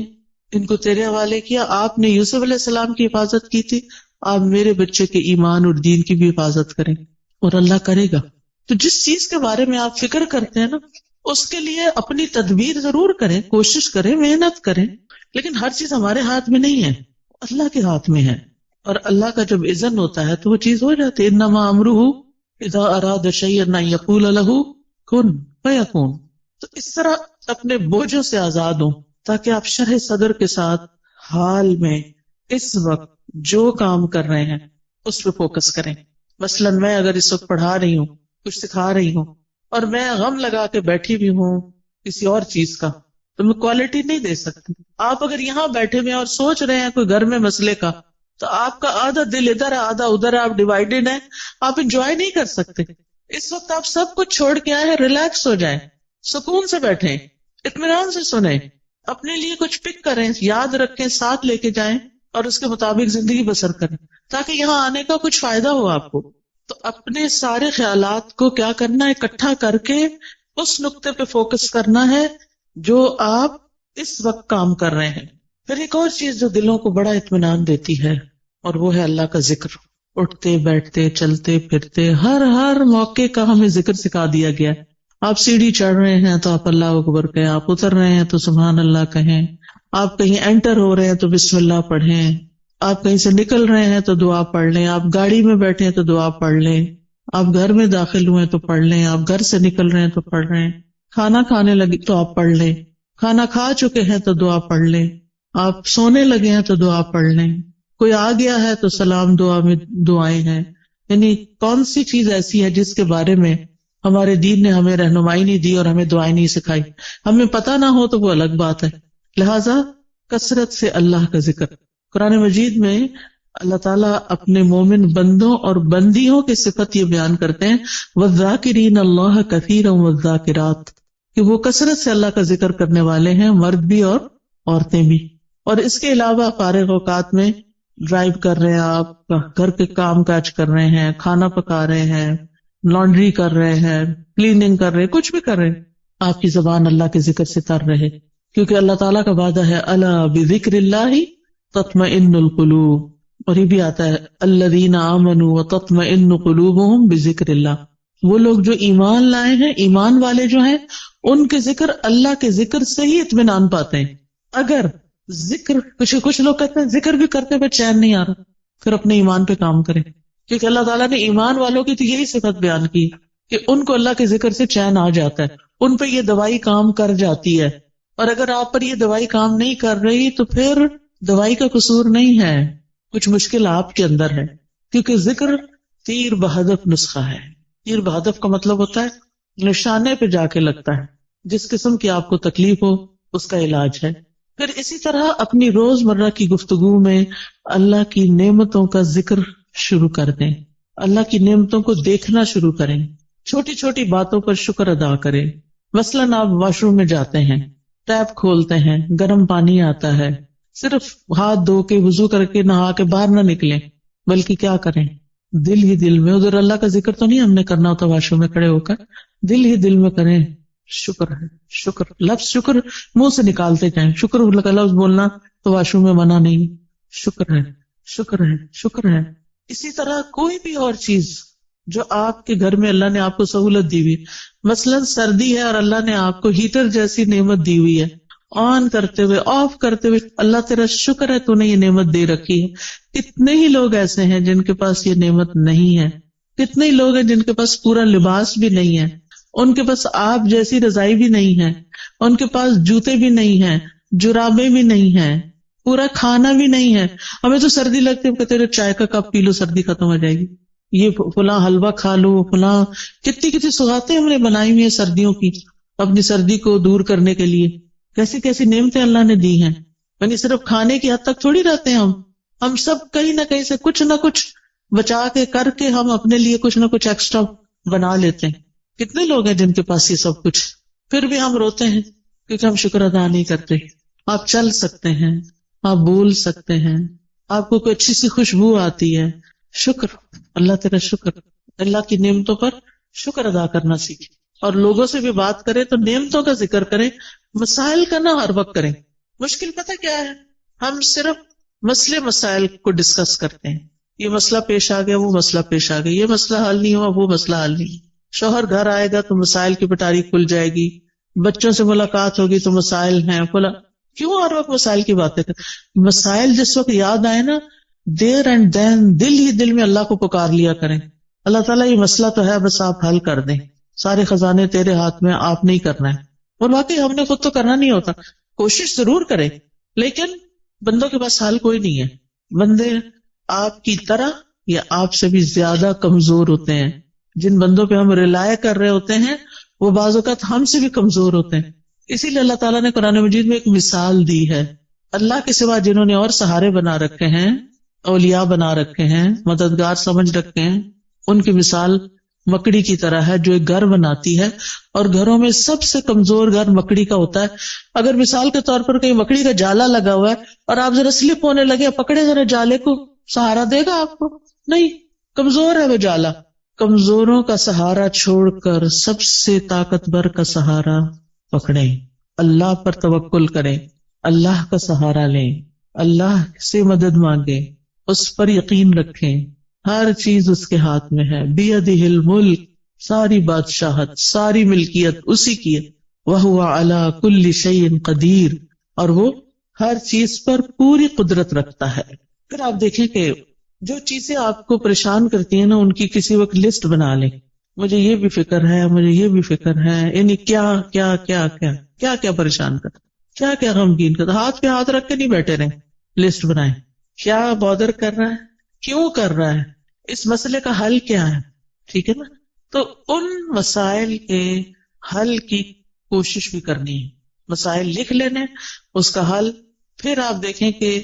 ان کو تیرے حوالے کیا، آپ نے یوسف علیہ السلام کی حفاظت کی تھی، آپ میرے بچے کے ایمان اور دین کی بھی حفاظت کریں، اور اللہ کرے گا. تو جس چیز کے بارے میں آپ فکر کرتے ہیں نا اس کے لیے اپنی تدبیر ضرور کریں، کوشش کریں، محنت کریں، لیکن ہر چیز ہمارے ہاتھ میں نہیں ہے، اللہ کے ہاتھ میں ہے. اور اللہ کا جب اذن ہوتا ہے تو وہ چیز ہو جاتی ہے. انما امرہ اذا اراد شیئا ان یقول لہ کن فیکون. تو اس طرح اپنے بوجھوں سے آزاد ہوں تاکہ آپ شرح صدر کے ساتھ حال میں اس وقت جو کام کر رہے ہیں اس پہ فوکس کریں. مثلا میں اگر اس وقت پڑھا رہی ہوں، کچھ سکھا رہی ہوں اور میں غم لگا کے بیٹھی بھی ہوں کسی اور چیز کا تو میں کوالٹی نہیں دے سکتی. آپ اگر یہاں بیٹھے ہوئے اور سوچ رہے ہیں کوئی گھر میں مسئلے کا تو آپ کا آدھا دل ادھر ہے آدھا ادھر ہے، آپ ڈیوائیڈڈ ہیں، آپ انجوائے نہیں کر سکتے. اس وقت آپ سب کچھ چھوڑ کے آئے ہیں، ریلیکس ہو جائیں، سکون سے بیٹھیں، اطمینان سے سنیں، اپنے لیے کچھ پک کریں، یاد رکھیں، ساتھ لے کے جائیں اور اس کے مطابق زندگی بسر کریں تاکہ یہاں آنے کا کچھ فائدہ ہو آپ کو. تو اپنے سارے خیالات کو کیا کرنا ہے، اکٹھا کر کے اس نقطے پہ فوکس کرنا ہے جو آپ اس وقت کام کر رہے ہیں. پھر ایک اور چیز جو دلوں کو بڑا اطمینان دیتی ہے اور وہ ہے اللہ کا ذکر. اٹھتے بیٹھتے چلتے پھرتے ہر موقع کا ہمیں ذکر سکھا دیا گیا ہے. آپ سیڑھی چڑھ رہے ہیں تو آپ اللہ اکبر کہیں، آپ اتر رہے ہیں تو سبحان اللہ کہیں، آپ کہیں انٹر ہو رہے ہیں تو بسم اللہ پڑھیں، آپ کہیں سے نکل رہے ہیں تو دعا پڑھ لیں، آپ گاڑی میں بیٹھے ہیں تو دعا پڑھ لیں، آپ گھر میں داخل ہوئے تو پڑھ لیں، آپ گھر سے نکل رہے ہیں تو پڑھ رہے ہیں، کھانا کھانے لگے تو آپ پڑھ لیں، کھانا کھا چکے ہیں تو دعا پڑھ لیں، آپ سونے لگے ہیں تو دعا پڑھ لیں، کوئی آ گیا ہے تو سلام دعا میں دعائیں ہیں. یعنی کون سی چیز ایسی ہے جس کے بارے میں ہمارے دین نے ہمیں رہنمائی نہیں دی اور ہمیں دعائیں نہیں سکھائی؟ ہمیں پتہ نہ ہو تو وہ الگ بات ہے. لہٰذا کثرت سے اللہ کا ذکر. قرآن مجید میں اللہ تعالیٰ اپنے مومن بندوں اور بندیوں کی صفت یہ بیان کرتے ہیں وَالذَّاكِرِينَ اللَّهَ كَثِيرًا وَالذَّاكِرَاتِ، کہ وہ کثرت سے اللہ کا ذکر کرنے والے ہیں، مرد بھی اور عورتیں بھی. اور اس کے علاوہ فارغ اوقات میں ڈرائیو کر رہے ہیں، آپ گھر کے کام کاج کر رہے ہیں، کھانا پکا رہے ہیں، لانڈری کر رہے ہیں، کلیننگ کر رہے ہیں، کچھ بھی کر رہے ہیں، آپ کی زبان اللہ کے ذکر سے تر رہے، کیونکہ اللہ تعالیٰ کا وعدہ ہے الا بذکر اللہ تطمئن القلوب. اور یہ بھی آتا ہے الذین آمنوا وتطمئن قلوبہم بذکر اللہ، وہ لوگ جو ایمان لائے ہیں، ایمان والے جو ہیں، ان کے ذکر، اللہ کے ذکر سے ہی اطمینان پاتے ہیں. اگر ذکر، کچھ لوگ کہتے ہیں ذکر بھی کرتے ہوئے چین نہیں آ رہا، پھر اپنے ایمان پہ کام کریں، کیونکہ اللہ تعالیٰ نے ایمان والوں کی تو یہی صفت بیان کی کہ ان کو اللہ کے ذکر سے چین آ جاتا ہے، ان پہ یہ دوائی کام کر جاتی ہے. اور اگر آپ پر یہ دوائی کام نہیں کر رہی تو پھر دوائی کا قصور نہیں ہے، کچھ مشکل آپ کے اندر ہے، کیونکہ ذکر تیر بہدف نسخہ ہے. تیر بہدف کا مطلب ہوتا ہے نشانے پہ جا کے لگتا ہے، جس قسم کی آپ کو تکلیف ہو اس کا علاج ہے. پھر اسی طرح اپنی روزمرہ کی گفتگو میں اللہ کی نعمتوں کا ذکر شروع کر دیں، اللہ کی نعمتوں کو دیکھنا شروع کریں، چھوٹی چھوٹی باتوں پر شکر ادا کریں. مثلاً آپ واش روم میں جاتے ہیں، ٹیپ کھولتے ہیں، گرم پانی آتا ہے، صرف ہاتھ دھو کے وضو کر کے نہا کے باہر نہ نکلیں، بلکہ کیا کریں، دل ہی دل میں، ادھر اللہ کا ذکر تو نہیں ہم نے کرنا ہوتا واش روم میں کھڑے ہو کر، دل ہی دل میں کریں شکر ہے، شکر، لفظ شکر منہ سے نکالتے جائیں. شکر کا لفظ بولنا تو واش روم میں منع نہیں، شکر ہے، شکر ہے، شکر ہے. اسی طرح کوئی بھی اور چیز جو آپ کے گھر میں اللہ نے آپ کو سہولت دی ہوئی، مثلاً سردی ہے اور اللہ نے آپ کو ہیٹر جیسی نعمت دی ہوئی ہے، آن کرتے ہوئے آف کرتے ہوئے اللہ تیرا شکر ہے تو نے یہ نعمت دے رکھی ہے. کتنے ہی لوگ ایسے ہیں جن کے پاس یہ نعمت نہیں ہے، کتنے ہی لوگ ہیں جن کے پاس پورا لباس بھی نہیں ہے، ان کے پاس آپ جیسی رضائی بھی نہیں ہے، ان کے پاس جوتے بھی نہیں ہیں، جرابیں بھی نہیں ہیں، پورا کھانا بھی نہیں ہے. ہمیں تو سردی لگتی ہے، کہتے چائے کا کپ پی لو سردی ختم ہو جائے گی، یہ فلاں حلوہ کھا لو، فلاں کتنی سوغاتیں ہم نے بنائی ہوئی ہیں سردیوں کی اپنی سردی کو دور کرنے کے لیے. کیسی کیسی نعمتیں اللہ نے دی ہیں. یعنی صرف کھانے کی حد تک تھوڑی رہتے ہیں ہم سب کہیں نہ کہیں سے کچھ نہ کچھ بچا کے کر کے ہم اپنے لیے کچھ نہ کچھ ایکسٹرا بنا لیتے ہیں. کتنے لوگ ہیں جن کے پاس یہ سب کچھ، پھر بھی ہم روتے ہیں کیونکہ ہم شکر ادا نہیں کرتے. آپ چل سکتے ہیں، آپ بول سکتے ہیں، آپ کو کوئی اچھی سی خوشبو آتی ہے، شکر، اللہ تیرا شکر. اللہ کی نعمتوں پر شکر ادا کرنا سیکھیں. اور لوگوں سے بھی بات کریں تو نعمتوں کا ذکر کریں، مسائل کا نہ ہر وقت کریں. مشکل پتہ کیا ہے، ہم صرف مسائل کو ڈسکس کرتے ہیں، یہ مسئلہ پیش آ گیا، وہ مسئلہ پیش آ گیا، یہ مسئلہ حل نہیں ہوا، وہ مسئلہ حل نہیں. شوہر گھر آئے گا تو مسائل کی پٹاری کھل جائے گی، بچوں سے ملاقات ہوگی تو مسائل ہیں، کیوں ہر وقت مسائل کی باتیں کریں. مسائل جس وقت یاد آئے نا، دیر اینڈ دین دل ہی دل میں اللہ کو پکار لیا کریں، اللہ تعالیٰ یہ مسئلہ تو ہے، بس آپ حل کر دیں، سارے خزانے تیرے ہاتھ میں، آپ نہیں کرنا ہے. اور واقعی ہم نے خود تو کرنا نہیں ہوتا، کوشش ضرور کریں، لیکن بندوں کے پاس حل کوئی نہیں ہے. بندے آپ کی طرح یا آپ سے بھی زیادہ کمزور ہوتے ہیں. جن بندوں پہ ہم ریلائے کر رہے ہوتے ہیں وہ بعض اوقات ہم سے بھی کمزور ہوتے ہیں. اسی لیے اللہ تعالیٰ نے قرآن مجید میں ایک مثال دی ہے. اللہ کے سوا جنہوں نے اور سہارے بنا رکھے ہیں، اولیاء بنا رکھے ہیں، مددگار سمجھ رکھے ہیں، ان کی مثال مکڑی کی طرح ہے جو ایک گھر بناتی ہے، اور گھروں میں سب سے کمزور گھر مکڑی کا ہوتا ہے. اگر مثال کے طور پر کہیں مکڑی کا جالا لگا ہوا ہے اور آپ ذرا سلپ ہونے لگے، پکڑے ذرا جالے کو، سہارا دے گا آپ کو؟ نہیں، کمزور ہے وہ جالا. کمزوروں کا سہارا چھوڑ کر سب سے طاقتور کا سہارا پکڑیں، اللہ پر توکل کریں، اللہ کا سہارا لیں، اللہ سے مدد مانگیں، اس پر یقین رکھیں. ہر چیز اس کے ہاتھ میں ہے، بیدہ الملک، ساری بادشاہت، ساری ملکیت اسی کی ہے. وہو علی کل شیء قدیر، اور وہ ہر چیز پر پوری قدرت رکھتا ہے. پھر آپ دیکھیں کہ جو چیزیں آپ کو پریشان کرتی ہیں نا، ان کی کسی وقت لسٹ بنا لیں. مجھے یہ بھی فکر ہے، مجھے یہ بھی فکر ہے، یعنی کیا کیا کیا کیا کیا کیا پریشان کرتا، کیا کیا غمگین کرتا. ہاتھ پہ ہاتھ رکھ کے نہیں بیٹھے رہیں، لسٹ بنائیں. کیا بادر کر رہا ہے، کیوں کر رہا ہے، اس مسئلے کا حل کیا ہے. ٹھیک ہے نا؟ تو ان مسائل کے حل کی کوشش بھی کرنی ہے. مسائل لکھ لینے، اس کا حل. پھر آپ دیکھیں کہ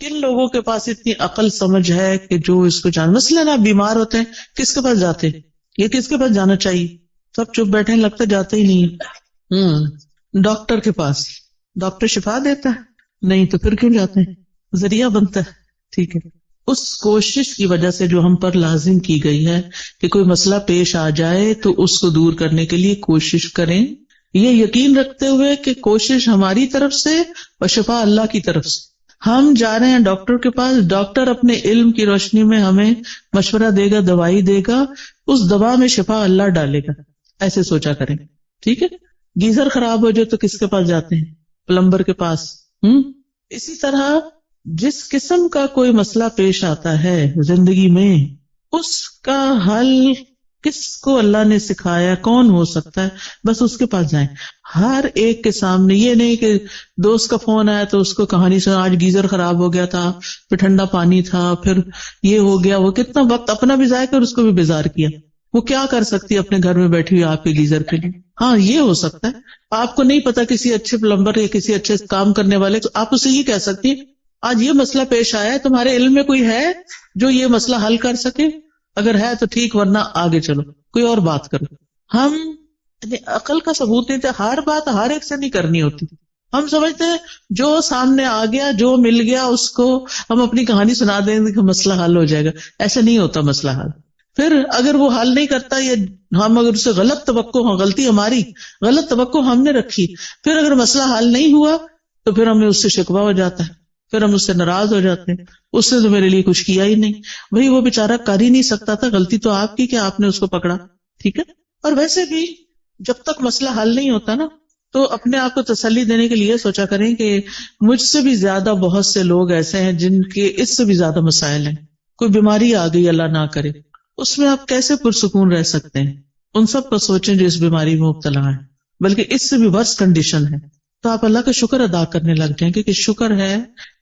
کن لوگوں کے پاس اتنی عقل سمجھ ہے کہ جو اس کو جان. مثلاً آپ بیمار ہوتے ہیں، کس کے پاس جاتے ہیں؟ یہ کس کے پاس جانا چاہیے؟ سب چپ بیٹھے ہیں، لگتا جاتے ہی نہیں ہے. ڈاکٹر کے پاس. ڈاکٹر شفا دیتا ہے؟ نہیں، تو پھر کیوں جاتے ہیں؟ ذریعہ بنتا ہے. ٹھیک ہے، اس کوشش کی وجہ سے جو ہم پر لازم کی گئی ہے کہ کوئی مسئلہ پیش آ جائے تو اس کو دور کرنے کے لیے کوشش کریں، یہ یقین رکھتے ہوئے کہ کوشش ہماری طرف سے اور شفا اللہ کی طرف سے. ہم جا رہے ہیں ڈاکٹر کے پاس، ڈاکٹر اپنے علم کی روشنی میں ہمیں مشورہ دے گا، دوائی دے گا، اس دوا میں شفا اللہ ڈالے گا، ایسے سوچا کریں. ٹھیک ہے. گیزر خراب ہو جائے تو کس کے پاس جاتے ہیں؟ پلمبر کے پاس. اسی طرح جس قسم کا کوئی مسئلہ پیش آتا ہے زندگی میں، اس کا حل کس کو اللہ نے سکھایا، کون ہو سکتا ہے، بس اس کے پاس جائیں. ہر ایک کے سامنے. یہ نہیں کہ دوست کا فون آیا تو اس کو کہانی سنا، آج گیزر خراب ہو گیا تھا، پھر ٹھنڈا پانی تھا، پھر یہ ہو گیا، وہ کتنا وقت اپنا بھی ضائع کر اس کو بھی بیزار کیا. وہ کیا کر سکتی ہے اپنے گھر میں بیٹھی ہوئی آپ کے گیزر کے لیے؟ ہاں یہ ہو سکتا ہے. آپ کو نہیں پتا کسی اچھے پلمبر یا کسی اچھے کام کرنے والے، تو آپ اسے یہ کہہ سکتی ہیں آج یہ مسئلہ پیش آیا ہے، تمہارے علم میں کوئی ہے جو یہ مسئلہ حل کر سکے؟ اگر ہے تو ٹھیک، ورنہ آگے چلو، کوئی اور بات کرو. ہم عقل کا ثبوت نہیں تھا، ہر بات ہر ایک سے نہیں کرنی ہوتی. ہم سمجھتے ہیں جو سامنے آ گیا، جو مل گیا، اس کو ہم اپنی کہانی سنا دیں گے کہ مسئلہ حل ہو جائے گا. ایسے نہیں ہوتا مسئلہ حل. پھر اگر وہ حل نہیں کرتا، یا ہم اگر اسے غلط توقع ہو، غلطی ہماری، غلط توقع ہم نے رکھی، پھر اگر مسئلہ حل نہیں ہوا تو پھر ہمیں اس سے شکوہ ہو جاتا ہے، پھر ہم اس سے ناراض ہو جاتے ہیں، اس نے تو میرے لیے کچھ کیا ہی نہیں. بھئی وہ بیچارہ کر ہی نہیں سکتا تھا، غلطی تو آپ کی کہ آپ نے اس کو پکڑا. ٹھیک ہے. اور ویسے بھی جب تک مسئلہ حل نہیں ہوتا نا، تو اپنے آپ کو تسلی دینے کے لیے سوچا کریں کہ مجھ سے بھی زیادہ بہت سے لوگ ایسے ہیں جن کے اس سے بھی زیادہ مسائل ہیں. کوئی بیماری آ گئی، اللہ نہ کرے، اس میں آپ کیسے پرسکون رہ سکتے ہیں؟ ان سب کو سوچیں جو اس بیماری میں مبتلا ہیں، بلکہ اس سے بھی ورس کنڈیشن ہے. تو آپ اللہ کا شکر ادا کرنے لگ جائیں کہ شکر ہے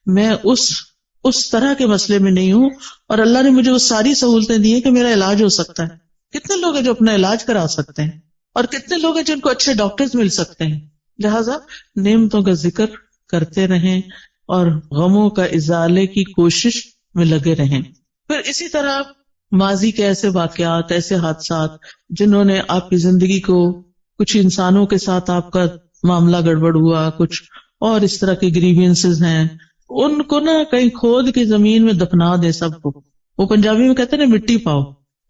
میں اس طرح کے مسئلے میں نہیں ہوں، اور اللہ نے مجھے وہ ساری سہولتیں دی ہیں کہ میرا علاج ہو سکتا ہے. کتنے لوگ ہیں جو اپنا علاج کرا سکتے ہیں، اور کتنے لوگ ہیں جن کو اچھے ڈاکٹرز مل سکتے ہیں. لہذا نعمتوں کا ذکر کرتے رہیں اور غموں کا ازالے کی کوشش میں لگے رہیں. پھر اسی طرح ماضی کے ایسے واقعات، ایسے حادثات جنہوں نے آپ کی زندگی کو، کچھ انسانوں کے ساتھ آپ کا معاملہ گڑبڑ ہوا، کچھ اور اس طرح کے گریوینسز ہیں، ان کو نا کہیں کھود کی زمین میں دفنا دیں سب کو. وہ پنجابی میں کہتے ہیں نا مٹی پاؤ،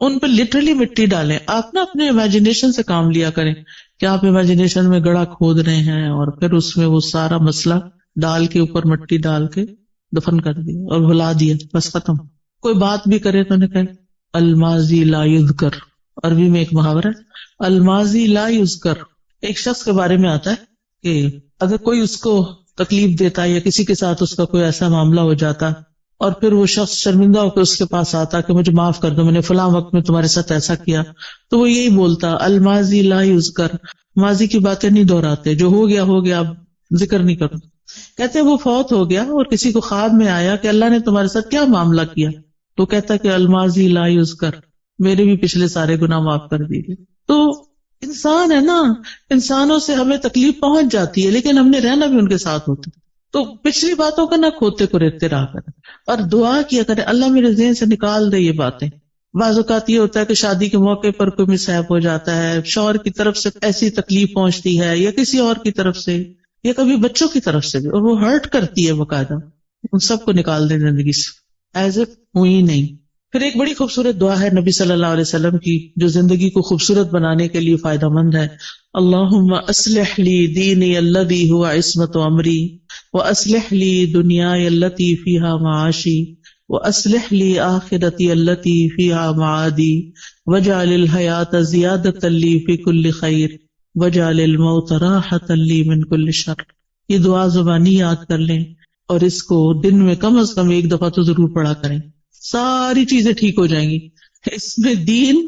ان پہ لٹرلی مٹی ڈالیں. آپ نا اپنے امیجنیشن سے کام لیا کریں کہ آپ امیجنیشن میں گڑھا کھود رہے ہیں، اور پھر اس میں وہ سارا مسئلہ ڈال کے، اوپر مٹی ڈال کے دفن کر دیا اور بھلا دیا، بس ختم. کوئی بات بھی کرے تو نے کہا الماضی لا یذکر. عربی میں ایک محاورہ ہے الماضی لا یذکر. ایک شخص کے بارے میں آتا ہے کہ اگر کوئی اس کو تکلیف دیتا یا کسی کے ساتھ اس کا کوئی ایسا معاملہ ہو جاتا، اور پھر وہ شخص شرمندہ ہو کے اس کے پاس آتا کہ مجھے معاف کر دو، میں نے فلاں وقت میں تمہارے ساتھ ایسا کیا، تو وہ یہی بولتا الماضی لا یذکر. ماضی کی باتیں نہیں دہراتے، جو ہو گیا ہو گیا، اب ذکر نہیں کرو. کہتے وہ فوت ہو گیا اور کسی کو خواب میں آیا کہ اللہ نے تمہارے ساتھ کیا معاملہ کیا، تو کہتا کہ الماضی لا یذکر، میرے بھی پچھلے سارے گناہ معاف کر دیجیے. تو انسان ہے نا، انسانوں سے ہمیں تکلیف پہنچ جاتی ہے، لیکن ہم نے رہنا بھی ان کے ساتھ ہوتا ہے. تو پچھلی باتوں کا نہ کھوتے کو ریتتے رہا کریں، اور دعا کیا کریں اللہ میرے ذہن سے نکال دے یہ باتیں. بعض اوقات یہ ہوتا ہے کہ شادی کے موقع پر کوئی مس ہیپ ہو جاتا ہے، شوہر کی طرف سے ایسی تکلیف پہنچتی ہے، یا کسی اور کی طرف سے، یا کبھی بچوں کی طرف سے بھی، اور وہ ہرٹ کرتی ہے باقاعدہ. ان سب کو نکال دیں زندگی سے، ایز اف ہوئی نہیں. پھر ایک بڑی خوبصورت دعا ہے نبی صلی اللہ علیہ وسلم کی، جو زندگی کو خوبصورت بنانے کے لیے فائدہ مند ہے. اللہم اصلح لی دینی الذی هو عصمت امری، واصلح لی دنیای التی فیہا معاشی، واصلح لی آخرتی التی فیہا معادی، واجعل الحیات زیادۃ لی فی کل خیر، واجعل الموت راحۃ لی من کل شر. یہ دعا زبانی یاد کر لیں، اور اس کو دن میں کم از کم ایک دفعہ تو ضرور پڑھا کریں. ساری چیزیں ٹھیک ہو جائیں گی. اس میں دین،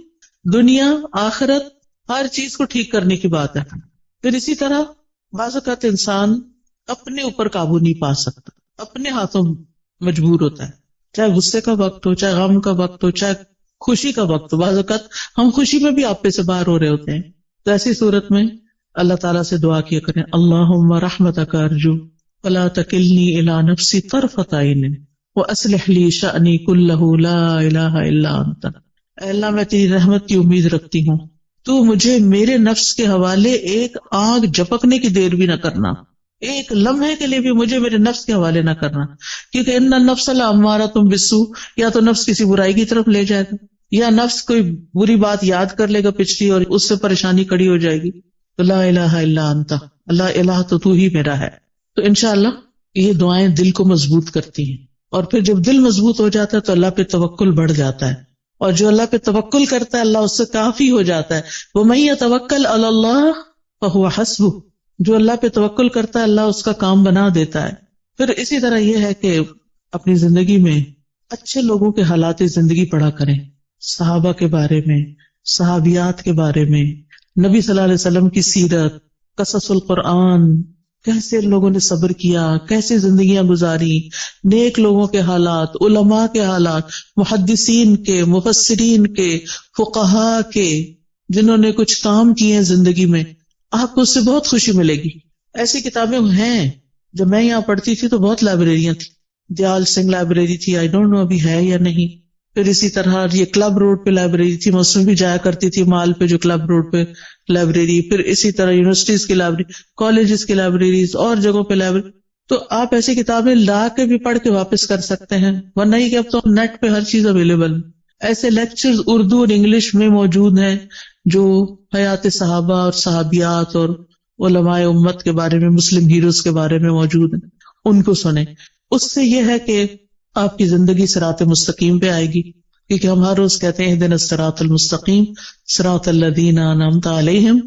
دنیا، آخرت، ہر چیز کو ٹھیک کرنے کی بات ہے. پھر اسی طرح بعض اوقات انسان اپنے اوپر قابو نہیں پا سکتا، اپنے ہاتھوں مجبور ہوتا ہے، چاہے غصے کا وقت ہو، چاہے غم کا وقت ہو، چاہے خوشی کا وقت ہو. بعض اوقات ہم خوشی میں بھی آپے سے باہر ہو رہے ہوتے ہیں. تو ایسی صورت میں اللہ تعالیٰ سے دعا کیا کریں اللہم رحمتک ارجو ولا تکلنی الی نفسی طرفۃ عین واصلح لی شأنی کلہ لا الہ الا انت. اے اللہ میں تیری رحمت کی امید رکھتی ہوں، تو مجھے میرے نفس کے حوالے ایک آنکھ جھپکنے کی دیر بھی نہ کرنا، ایک لمحے کے لیے بھی مجھے میرے نفس کے حوالے نہ کرنا، کیونکہ ان النفس لامارۃ بالسوء. یا تو نفس کسی برائی کی طرف لے جائے گا، یا نفس کوئی بری بات یاد کر لے گا پچھلی، اور اس سے پریشانی کڑی ہو جائے گی. تو لا الہ الا انت، اللہ الہ تو ہی میرا ہے. تو انشاءاللہ یہ دعائیں دل کو مضبوط کرتی ہیں، اور پھر جب دل مضبوط ہو جاتا ہے تو اللہ پہ توکل بڑھ جاتا ہے، اور جو اللہ پہ توکل کرتا ہے اللہ اس سے کافی ہو جاتا ہے. وَمَن يَتَوَكَّلْ عَلَى اللَّهِ فَهُوَ حَسْبُهُ، جو اللہ پہ توکل کرتا ہے اللہ اس کا کام بنا دیتا ہے. پھر اسی طرح یہ ہے کہ اپنی زندگی میں اچھے لوگوں کے حالات زندگی پڑھا کریں، صحابہ کے بارے میں، صحابیات کے بارے میں، نبی صلی اللہ علیہ وسلم کی سیرت، قصص القرآن، کیسے ان لوگوں نے صبر کیا، کیسے زندگیاں گزاری، نیک لوگوں کے حالات، علماء کے حالات، محدثین کے، مفسرین کے، فقہاء کے، جنہوں نے کچھ کام کیے ہیں زندگی میں، آپ کو اس سے بہت خوشی ملے گی. ایسی کتابیں ہیں. جب میں یہاں پڑھتی تھی تو بہت لائبریریاں تھیں. دیال سنگھ لائبریری تھی، آئی ڈونٹ نو ابھی ہے یا نہیں. پھر اسی طرح یہ کلب روڈ پہ لائبریری تھی، میں اس میں بھی جایا کرتی تھی، مال پہ جو کلب روڈ پہ لائبریری. پھر اسی طرح یونیورسٹیز کی لائبریری، کالجز کی لائبریریز، اور جگہوں پہ لائبریری. تو آپ ایسی کتابیں لا کے بھی پڑھ کے واپس کر سکتے ہیں، ورنہ ہی کہ اب تو نیٹ پہ ہر چیز اویلیبل. ایسے لیکچرز اردو اور انگلش میں موجود ہیں جو حیات صحابہ اور صحابیات اور علماء امت کے بارے میں، مسلم ہیروز کے بارے میں موجود ہیں، ان کو سنیں. اس سے یہ ہے کہ آپ کی زندگی صراط مستقیم پہ آئے گی، کیونکہ ہم ہر روز کہتے ہیں اہدنا الصراط المستقیم صراط الذین انعمت علیہم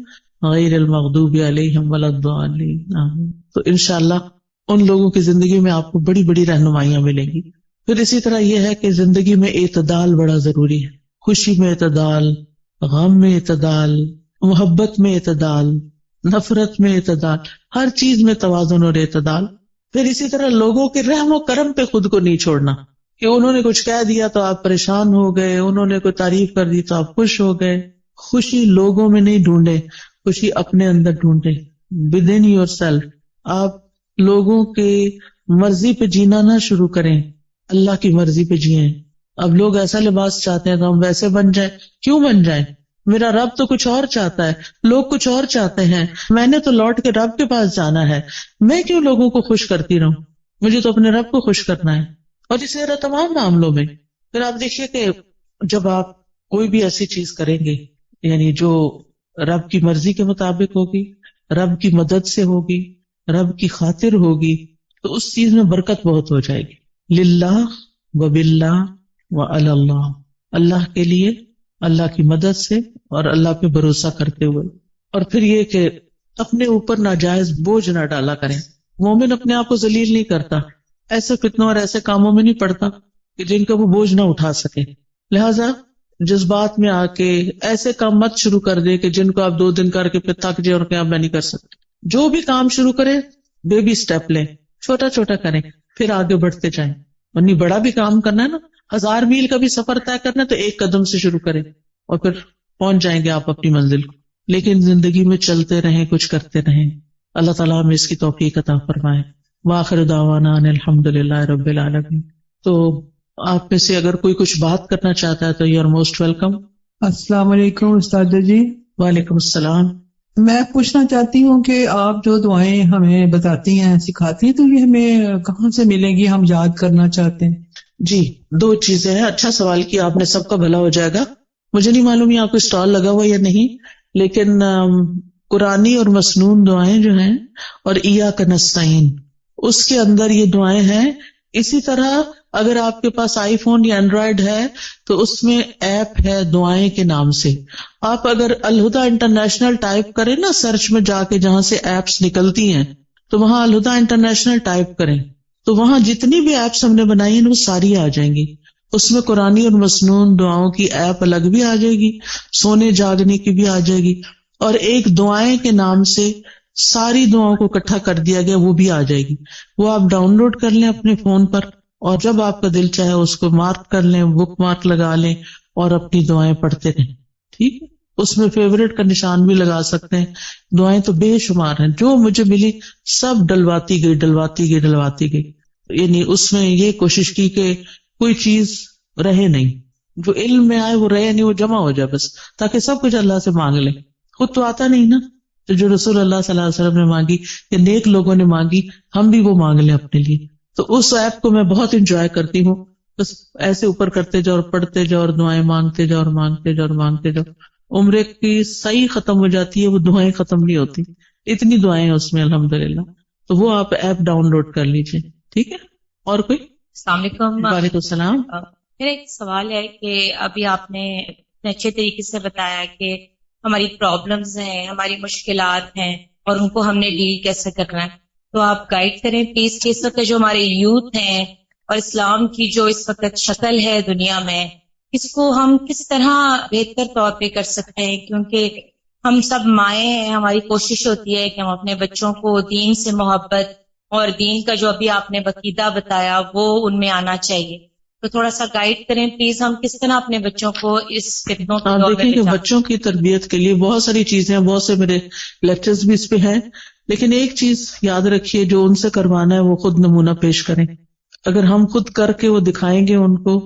غیر المغضوب علیہم ولا الضالین. آمین. تو انشاءاللہ ان لوگوں کی زندگی میں آپ کو بڑی بڑی رہنمائیاں ملیں گی. پھر اسی طرح یہ ہے کہ زندگی میں اعتدال بڑا ضروری ہے. خوشی میں اعتدال، غم میں اعتدال، محبت میں اعتدال، نفرت میں اعتدال، ہر چیز میں توازن اور اعتدال. پھر اسی طرح لوگوں کے رحم و کرم پہ خود کو نہیں چھوڑنا کہ انہوں نے کچھ کہہ دیا تو آپ پریشان ہو گئے، انہوں نے کوئی تعریف کر دی تو آپ خوش ہو گئے. خوشی لوگوں میں نہیں ڈھونڈے، خوشی اپنے اندر ڈھونڈے، within yourself. آپ لوگوں کے مرضی پہ جینا نہ شروع کریں، اللہ کی مرضی پہ جئیں. اب لوگ ایسا لباس چاہتے ہیں تو ہم ویسے بن جائیں. کیوں بن جائیں؟ میرا رب تو کچھ اور چاہتا ہے، لوگ کچھ اور چاہتے ہیں، میں نے تو لوٹ کے رب کے پاس جانا ہے. میں کیوں لوگوں کو خوش کرتی رہوں؟ مجھے تو اپنے رب کو خوش کرنا ہے. اور اسی طرح تمام معاملوں میں. پھر آپ دیکھیے کہ جب آپ کوئی بھی ایسی چیز کریں گے یعنی جو رب کی مرضی کے مطابق ہوگی، رب کی مدد سے ہوگی، رب کی خاطر ہوگی، تو اس چیز میں برکت بہت ہو جائے گی. للہ و باللہ و علی اللہ، اللہ کے لیے، اللہ کی مدد سے اور اللہ پہ بھروسہ کرتے ہوئے. اور پھر یہ کہ اپنے اوپر ناجائز بوجھ نہ ڈالا کریں. مومن اپنے آپ کو ذلیل نہیں کرتا، ایسے فتنوں اور ایسے کاموں میں نہیں پڑتا کہ جن کا وہ بوجھ نہ اٹھا سکے. لہٰذا جذبات میں آ کے ایسے کام مت شروع کر دے کہ جن کو آپ 2 دن کر کے پھر تھک جائے اور کہ آپ میں نہیں کر سکتے. جو بھی کام شروع کریں بیبی سٹیپ لیں، چھوٹا چھوٹا کریں، پھر آگے بڑھتے جائیں. ورنہ بڑا بھی کام کرنا ہے نا، 1000 میل کا بھی سفر طے کرنا ہے تو 1 قدم سے شروع کریں اور پھر پہنچ جائیں گے آپ اپنی منزل کو. لیکن زندگی میں چلتے رہیں، کچھ کرتے رہیں. اللہ تعالیٰ ہمیں اس کی توفیق عطا فرمائے. وآخر دعوانا ان الحمد للہ رب العالمین. تو آپ میں سے اگر کوئی کچھ بات کرنا چاہتا ہے تو یو آر موسٹ ویلکم. السلام علیکم استاد جی. وعلیکم السلام. میں پوچھنا چاہتی ہوں کہ آپ جو دعائیں ہمیں بتاتی ہیں، سکھاتی ہیں، تو یہ ہمیں کہاں سے ملیں گی؟ ہم یاد کرنا چاہتے ہیں. جی 2 چیزیں ہیں. اچھا سوال کیا آپ نے، سب کا بھلا ہو جائے گا. مجھے نہیں معلوم یہاں کوئی اسٹال لگا ہوا یا نہیں، لیکن قرآنی اور مسنون دعائیں جو ہیں اور ایاک نستعین، اس کے اندر یہ دعائیں ہیں. اسی طرح اگر آپ کے پاس آئی فون یا اینڈرائیڈ ہے تو اس میں ایپ ہے دعائیں کے نام سے. آپ اگر الہدیٰ انٹرنیشنل ٹائپ کریں نا سرچ میں جا کے، جہاں سے ایپس نکلتی ہیں، تو وہاں الہدیٰ انٹرنیشنل ٹائپ کریں تو وہاں جتنی بھی ایپس ہم نے بنائی ہیں وہ ساری آ جائیں گی. اس میں قرآنی اور مسنون دعاؤں کی ایپ الگ بھی آ جائے گی، سونے جاگنے کی بھی آ جائے گی، اور ایک دعائیں کے نام سے ساری دعاؤں کو اکٹھا کر دیا گیا، وہ بھی آ جائے گی. وہ آپ ڈاؤن لوڈ کر لیں اپنے فون پر، اور جب آپ کا دل چاہے اس کو مارک کر لیں، بک مارک لگا لیں اور اپنی دعائیں پڑھتے رہیں. ٹھیک ہے، اس میں فیوریٹ کا نشان بھی لگا سکتے ہیں. دعائیں تو بے شمار ہیں، جو مجھے ملی سب ڈلواتی گئی. یعنی اس میں یہ کوشش کی کہ کوئی چیز رہے نہیں، جو علم میں آئے وہ رہے نہیں، وہ جمع ہو جائے بس، تاکہ سب کچھ اللہ سے مانگ لیں. خود تو آتا نہیں نا، تو جو رسول اللہ صلی اللہ علیہ وسلم نے مانگی یا نیک لوگوں نے مانگی، ہم بھی وہ مانگ لیں اپنے لیے. تو اس ایپ کو میں بہت انجوائے کرتی ہوں. بس ایسے اوپر کرتے جاؤ اور پڑھتے جاؤ اور دعائیں مانگتے جاؤ اور مانگتے جاؤ اور مانگتے جاؤ. عمرے کی صحیح ختم ہو جاتی ہے، وہ دعائیں ختم نہیں ہوتی. اتنی دعائیں ہیں اس میں الحمدللہ. تو وہ آپ ایپ ڈاؤن لوڈ کر لیجیے. ٹھیک ہے. اور کوئی؟ السلام علیکم. وعلیکم السلام. میرا ایک سوال ہے کہ ابھی آپ نے اتنے اچھے طریقے سے بتایا کہ ہماری پرابلمز ہیں، ہماری مشکلات ہیں اور ان کو ہم نے ڈیل کیسے کرنا ہے. تو آپ گائیڈ کریں پلیز کہ اس وقت جو ہمارے یوتھ ہیں اور اسلام کی جو اس وقت شکل ہے دنیا میں، اس کو ہم کس طرح بہتر طور پہ کر سکتے ہیں، کیونکہ ہم سب مائیں ہیں، ہماری کوشش ہوتی ہے کہ ہم اپنے بچوں کو دین سے محبت اور دین کا جو ابھی آپ نے عقیدہ بتایا وہ ان میں آنا چاہیے. تو تھوڑا سا گائیڈ کریں پلیز، ہم کس طرح اپنے بچوں کو اس فتنوں کے آپ دور دیکھیں میں کہ بچا. بچوں کی تربیت کے لیے بہت ساری چیزیں ہیں، بہت سے میرے لیکچرز بھی اس پہ ہیں، لیکن ایک چیز یاد رکھیے، جو ان سے کروانا ہے وہ خود نمونہ پیش کریں. اگر ہم خود کر کے وہ دکھائیں گے ان کو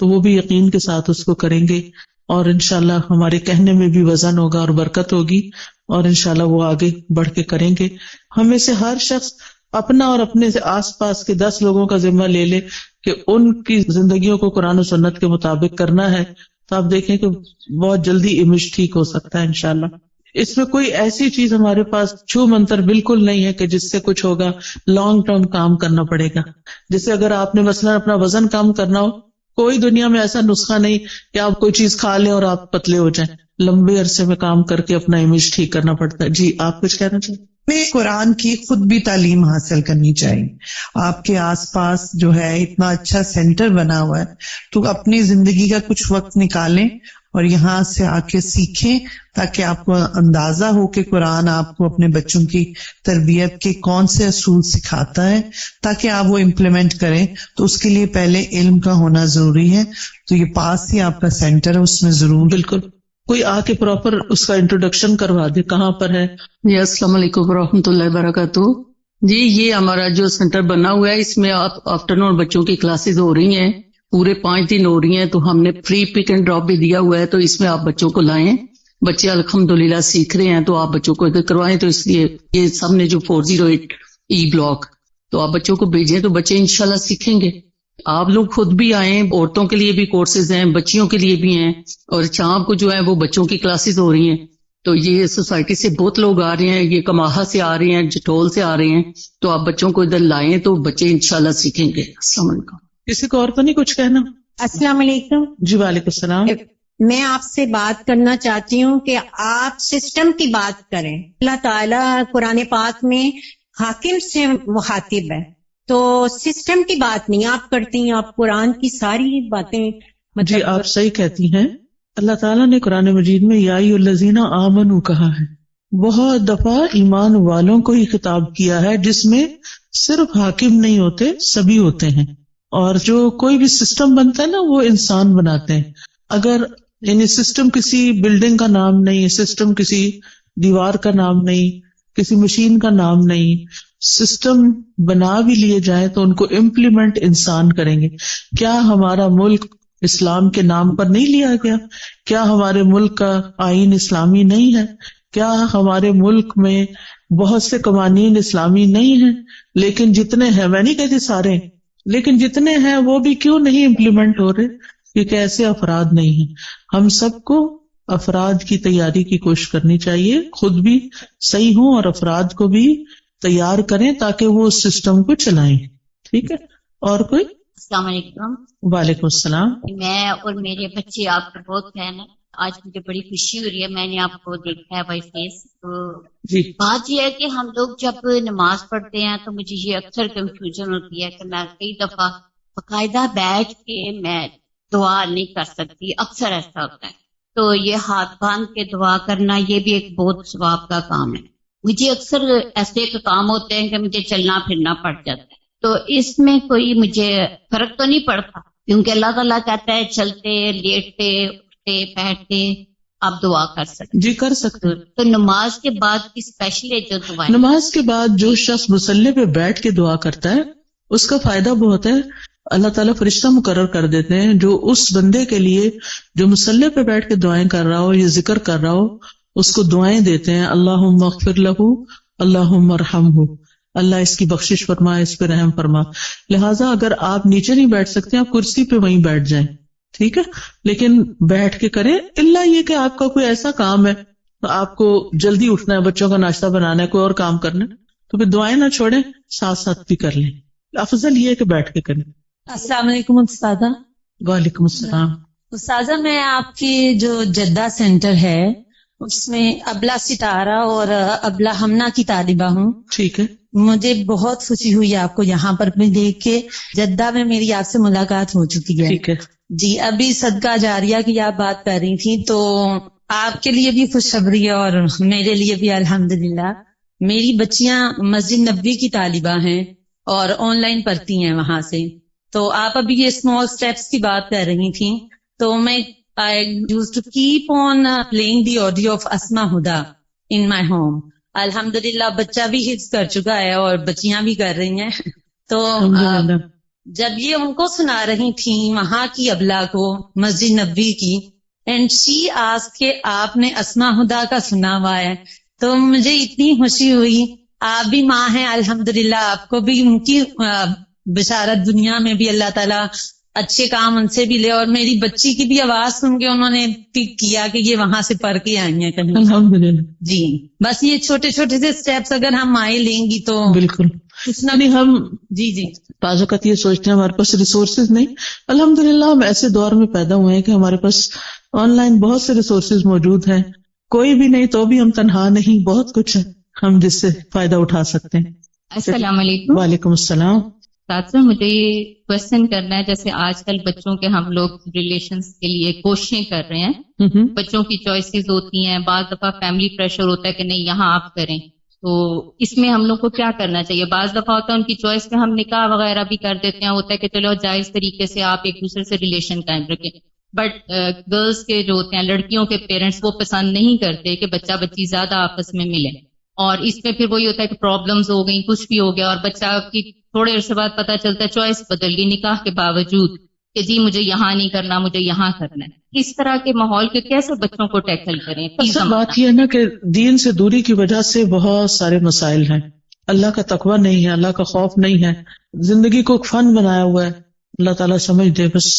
تو وہ بھی یقین کے ساتھ اس کو کریں گے، اور انشاءاللہ ہمارے کہنے میں بھی وزن ہوگا اور برکت ہوگی، اور انشاءاللہ وہ آگے بڑھ کے کریں گے. ہمیں سے ہر شخص اپنا اور اپنے سے آس پاس کے 10 لوگوں کا ذمہ لے لے کہ ان کی زندگیوں کو قرآن و سنت کے مطابق کرنا ہے، تو آپ دیکھیں کہ بہت جلدی امیج ٹھیک ہو سکتا ہے انشاءاللہ. اس میں کوئی ایسی چیز ہمارے پاس چھو منتر بالکل نہیں ہے کہ جس سے کچھ ہوگا. لانگ ٹرم کام کرنا پڑے گا. جیسے اگر آپ نے مثلا اپنا وزن کم کرنا ہو، کوئی دنیا میں ایسا نسخہ نہیں کہ آپ کوئی چیز کھا لیں اور آپ پتلے ہو جائیں. لمبے عرصے میں کام کر کے اپنا امیج ٹھیک کرنا پڑتا ہے. جی آپ کچھ کہنا چاہیں؟ ہمیں قرآن کی خود بھی تعلیم حاصل کرنی چاہیے. آپ کے آس پاس جو ہے اتنا اچھا سینٹر بنا ہوا ہے، تو اپنی زندگی کا کچھ وقت نکالیں اور یہاں سے آ کے سیکھیں، تاکہ آپ کو اندازہ ہو کہ قرآن آپ کو اپنے بچوں کی تربیت کے کون سے اصول سکھاتا ہے، تاکہ آپ وہ امپلیمنٹ کریں. تو اس کے لیے پہلے علم کا ہونا ضروری ہے. تو یہ پاس ہی آپ کا سینٹر ہے، اس میں ضرور. بالکل. کوئی آ کے پراپر اس کا انٹروڈکشن کروا دے کہاں پر ہے. جی السلام علیکم ورحمۃ اللہ وبرکاتہ. جی یہ ہمارا جو سینٹر بنا ہوا ہے، اس میں آپ آفٹرنون بچوں کی کلاسز ہو رہی ہیں، پورے 5 دن ہو رہی ہیں. تو ہم نے فری پک اینڈ ڈراپ بھی دیا ہوا ہے، تو اس میں آپ بچوں کو لائیں. بچے الحمدللہ سیکھ رہے ہیں، تو آپ بچوں کو ادھر کروائیں. تو اس لیے یہ سب نے جو 408 ای بلاک، تو آپ بچوں کو بھیجیں تو بچے انشاءاللہ سیکھیں گے. آپ لوگ خود بھی آئیں، عورتوں کے لیے بھی کورسز ہیں، بچیوں کے لیے بھی ہیں، اور شام کو جو ہے وہ بچوں کی کلاسز ہو رہی ہیں. تو یہ سوسائٹی سے بہت لوگ آ رہے ہیں، یہ کماہا سے آ رہے ہیں، جٹول سے آ رہے ہیں. تو آپ بچوں کو ادھر لائیں تو بچے انشاءاللہ سیکھیں گے. السلام علیکم. کسی کو اور تو نہیں کچھ کہنا؟ السلام علیکم. جی وعلیکم السلام. میں آپ سے بات کرنا چاہتی ہوں کہ آپ سسٹم کی بات کریں. اللہ تعالیٰ قرآن پاک میں حاکم سے مخاطب ہے، تو سسٹم کی بات نہیں آپ کرتی ہیں، آپ قرآن کی ساری باتیں جی آپ صحیح کہتی ہیں. اللہ تعالیٰ نے قرآن مجید میں یا ایھا الذین آمنوا کہا ہے. بہت دفعہ ایمان والوں کو ہی خطاب کیا ہے، جس میں صرف حاکم نہیں ہوتے، سبھی ہوتے ہیں. اور جو کوئی بھی سسٹم بنتا ہے نا، وہ انسان بناتے ہیں. اگر یعنی سسٹم کسی بلڈنگ کا نام نہیں، سسٹم کسی دیوار کا نام نہیں، کسی مشین کا نام نہیں. سسٹم بنا بھی لیے جائیں تو ان کو امپلیمنٹ انسان کریں گے. کیا ہمارا ملک اسلام کے نام پر نہیں لیا گیا؟ کیا ہمارے ملک کا آئین اسلامی نہیں ہے؟ کیا ہمارے ملک میں بہت سے قوانین اسلامی نہیں ہیں؟ لیکن جتنے ہیں، میں نہیں کہتی سارے، لیکن جتنے ہیں وہ بھی کیوں نہیں امپلیمنٹ ہو رہے؟ کیونکہ ایسے افراد نہیں ہیں. ہم سب کو افراد کی تیاری کی کوشش کرنی چاہیے، خود بھی صحیح ہوں اور افراد کو بھی تیار کریں تاکہ وہ اس سسٹم کو چلائیں. ٹھیک ہے. اور کوئی؟ السلام علیکم. وعلیکم السلام. میں اور میرے بچے آپ کے بہت فین ہیں. آج مجھے بڑی خوشی ہو رہی ہے، میں نے آپ کو دیکھا ہے بائی فیس. تو جی بات یہ ہے کہ ہم لوگ جب نماز پڑھتے ہیں تو مجھے یہ اکثر کنفیوژن ہوتی ہے کہ میں کئی دفعہ باقاعدہ بیٹھ کے میں دعا نہیں کر سکتی. اکثر ایسا ہوتا ہے. تو یہ ہاتھ باندھ کے دعا کرنا یہ بھی ایک بہت ثواب کا کام ہے. مجھے اکثر ایسے کام ہوتے ہیں کہ مجھے چلنا پھرنا پڑ جاتا ہے. تو اس میں کوئی مجھے فرق تو نہیں پڑتا، کیونکہ اللہ تعالیٰ کہتا ہے چلتے لیٹتے اٹھتے بیٹھتے آپ دعا کر سکتے. جی کر سکتے. تو نماز کے بعد کی اسپیشلی جو دعائیں، نماز کے بعد جو شخص مصلی پہ بیٹھ کے دعا کرتا ہے اس کا فائدہ بہت ہے. اللہ تعالیٰ فرشتہ مقرر کر دیتے ہیں جو اس بندے کے لیے جو مصلی پہ بیٹھ کے دعائیں کر رہا ہو یا ذکر کر رہا ہو، اس کو دعائیں دیتے ہیں. اللہم اغفر لہ، اللہم ارحمہ، اللہ اس کی بخشش فرما، اس پہ رحم فرما. لہٰذا اگر آپ نیچے نہیں بیٹھ سکتے، آپ کرسی پہ وہیں بیٹھ جائیں. ٹھیک ہے، لیکن بیٹھ کے کریں. اللہ یہ کہ آپ کا کوئی ایسا کام ہے، آپ کو جلدی اٹھنا ہے، بچوں کا ناشتہ بنانا ہے، کوئی اور کام کرنا ہے، تو پھر دعائیں نہ چھوڑیں، ساتھ ساتھ بھی کر لیں. افضل یہ ہے کہ بیٹھ کے کریں. السلام علیکم استاذہ. وعلیکم السلام. استاذہ میں آپ کی جو جدہ سینٹر ہے اس میں ابلا ستارہ اور ابلا ہمنا کی طالبہ ہوں. ٹھیک ہے. مجھے بہت خوشی ہوئی آپ کو یہاں پر بھی دیکھ کے. جدہ میں میری آپ سے ملاقات ہو چکی ہے. ٹھیک ہے جی. ابھی صدقہ جاریہ کی آپ بات کر رہی تھی تو آپ کے لیے بھی خوشخبری اور میرے لیے بھی الحمدللہ. میری بچیاں مسجد نبوی کی طالبہ ہیں اور آن لائن پڑھتی ہیں وہاں سے. تو آپ ابھی یہ اسمال اسٹیپس کی بات کر رہی تھیں تو میں I used to keep on playing the audio of Asma Huda in my home. الحمدللہ بچہ بھی حفظ کر چکا ہے اور بچیاں بھی کر رہی ہیں. تو جب یہ ان کو سنا رہی تھیں وہاں کی ابلا کو مسجد نبوی کی اینڈ شی آسکڈ کہ آپ نے اسما ہدا کا سنا ہوا ہے تو مجھے اتنی خوشی ہوئی. آپ بھی ماں ہیں الحمدللہ، آپ کو بھی ان کی بشارت دنیا میں بھی اللہ تعالیٰ اچھے کام ان سے بھی لے. اور میری بچی کی بھی آواز سن کے انہوں نے پک کیا کہ یہ وہاں سے پڑھ کے آئی ہیں کہیں. الحمدللہ. جی بس یہ چھوٹے چھوٹے سے اسٹیپس اگر ہم مائیں لیں گی تو بالکل کچھ نہ ہم جی جی بعض اوقات یہ سوچتے ہیں ہمارے پاس ریسورسز نہیں. الحمدللہ ہم ایسے دور میں پیدا ہوئے ہیں کہ ہمارے پاس آن لائن بہت سے ریسورسز موجود ہیں. کوئی بھی نہیں تو بھی ہم تنہا نہیں، بہت کچھ ہے ہم جس سے فائدہ اٹھا سکتے ہیں. السلام علیکم. وعلیکم السلام. ساتھ مجھے یہ کوشچن کرنا ہے، جیسے آج کل بچوں کے ہم لوگ ریلیشنز کے لیے کوششیں کر رہے ہیں، بچوں کی چوائسیز ہوتی ہیں، بعض دفعہ فیملی پریشر ہوتا ہے کہ نہیں یہاں آپ کریں. تو اس میں ہم لوگ کو کیا کرنا چاہیے؟ بعض دفعہ ہوتا ہے ان کی چوائس پہ ہم نکاح وغیرہ بھی کر دیتے ہیں، ہوتا ہے کہ چلو جائز طریقے سے آپ ایک دوسرے سے ریلیشن قائم رکھیں، بٹ گرلس کے جو ہوتے ہیں لڑکیوں کے پیرنٹس وہ پسند نہیں کرتے کہ بچہ بچی زیادہ آپس میں ملے. اور اس میں پھر وہی ہوتا ہے کہ پرابلمز ہو گئی، کچھ بھی ہو گیا اور بچہ کی تھوڑے عرصے بعد پتہ چلتا ہے چوائس بدل گئی نکاح کے باوجود کہ جی مجھے یہاں نہیں کرنا مجھے یہاں کرنا ہے. اس طرح کے ماحول کے کیسے بچوں کو ٹیکل کریں؟ اصل بات یہ ہے نا کہ دین سے دوری کی وجہ سے بہت سارے مسائل ہیں. اللہ کا تقوی نہیں ہے، اللہ کا خوف نہیں ہے، زندگی کو فن بنایا ہوا ہے. اللہ تعالیٰ سمجھ دے بس.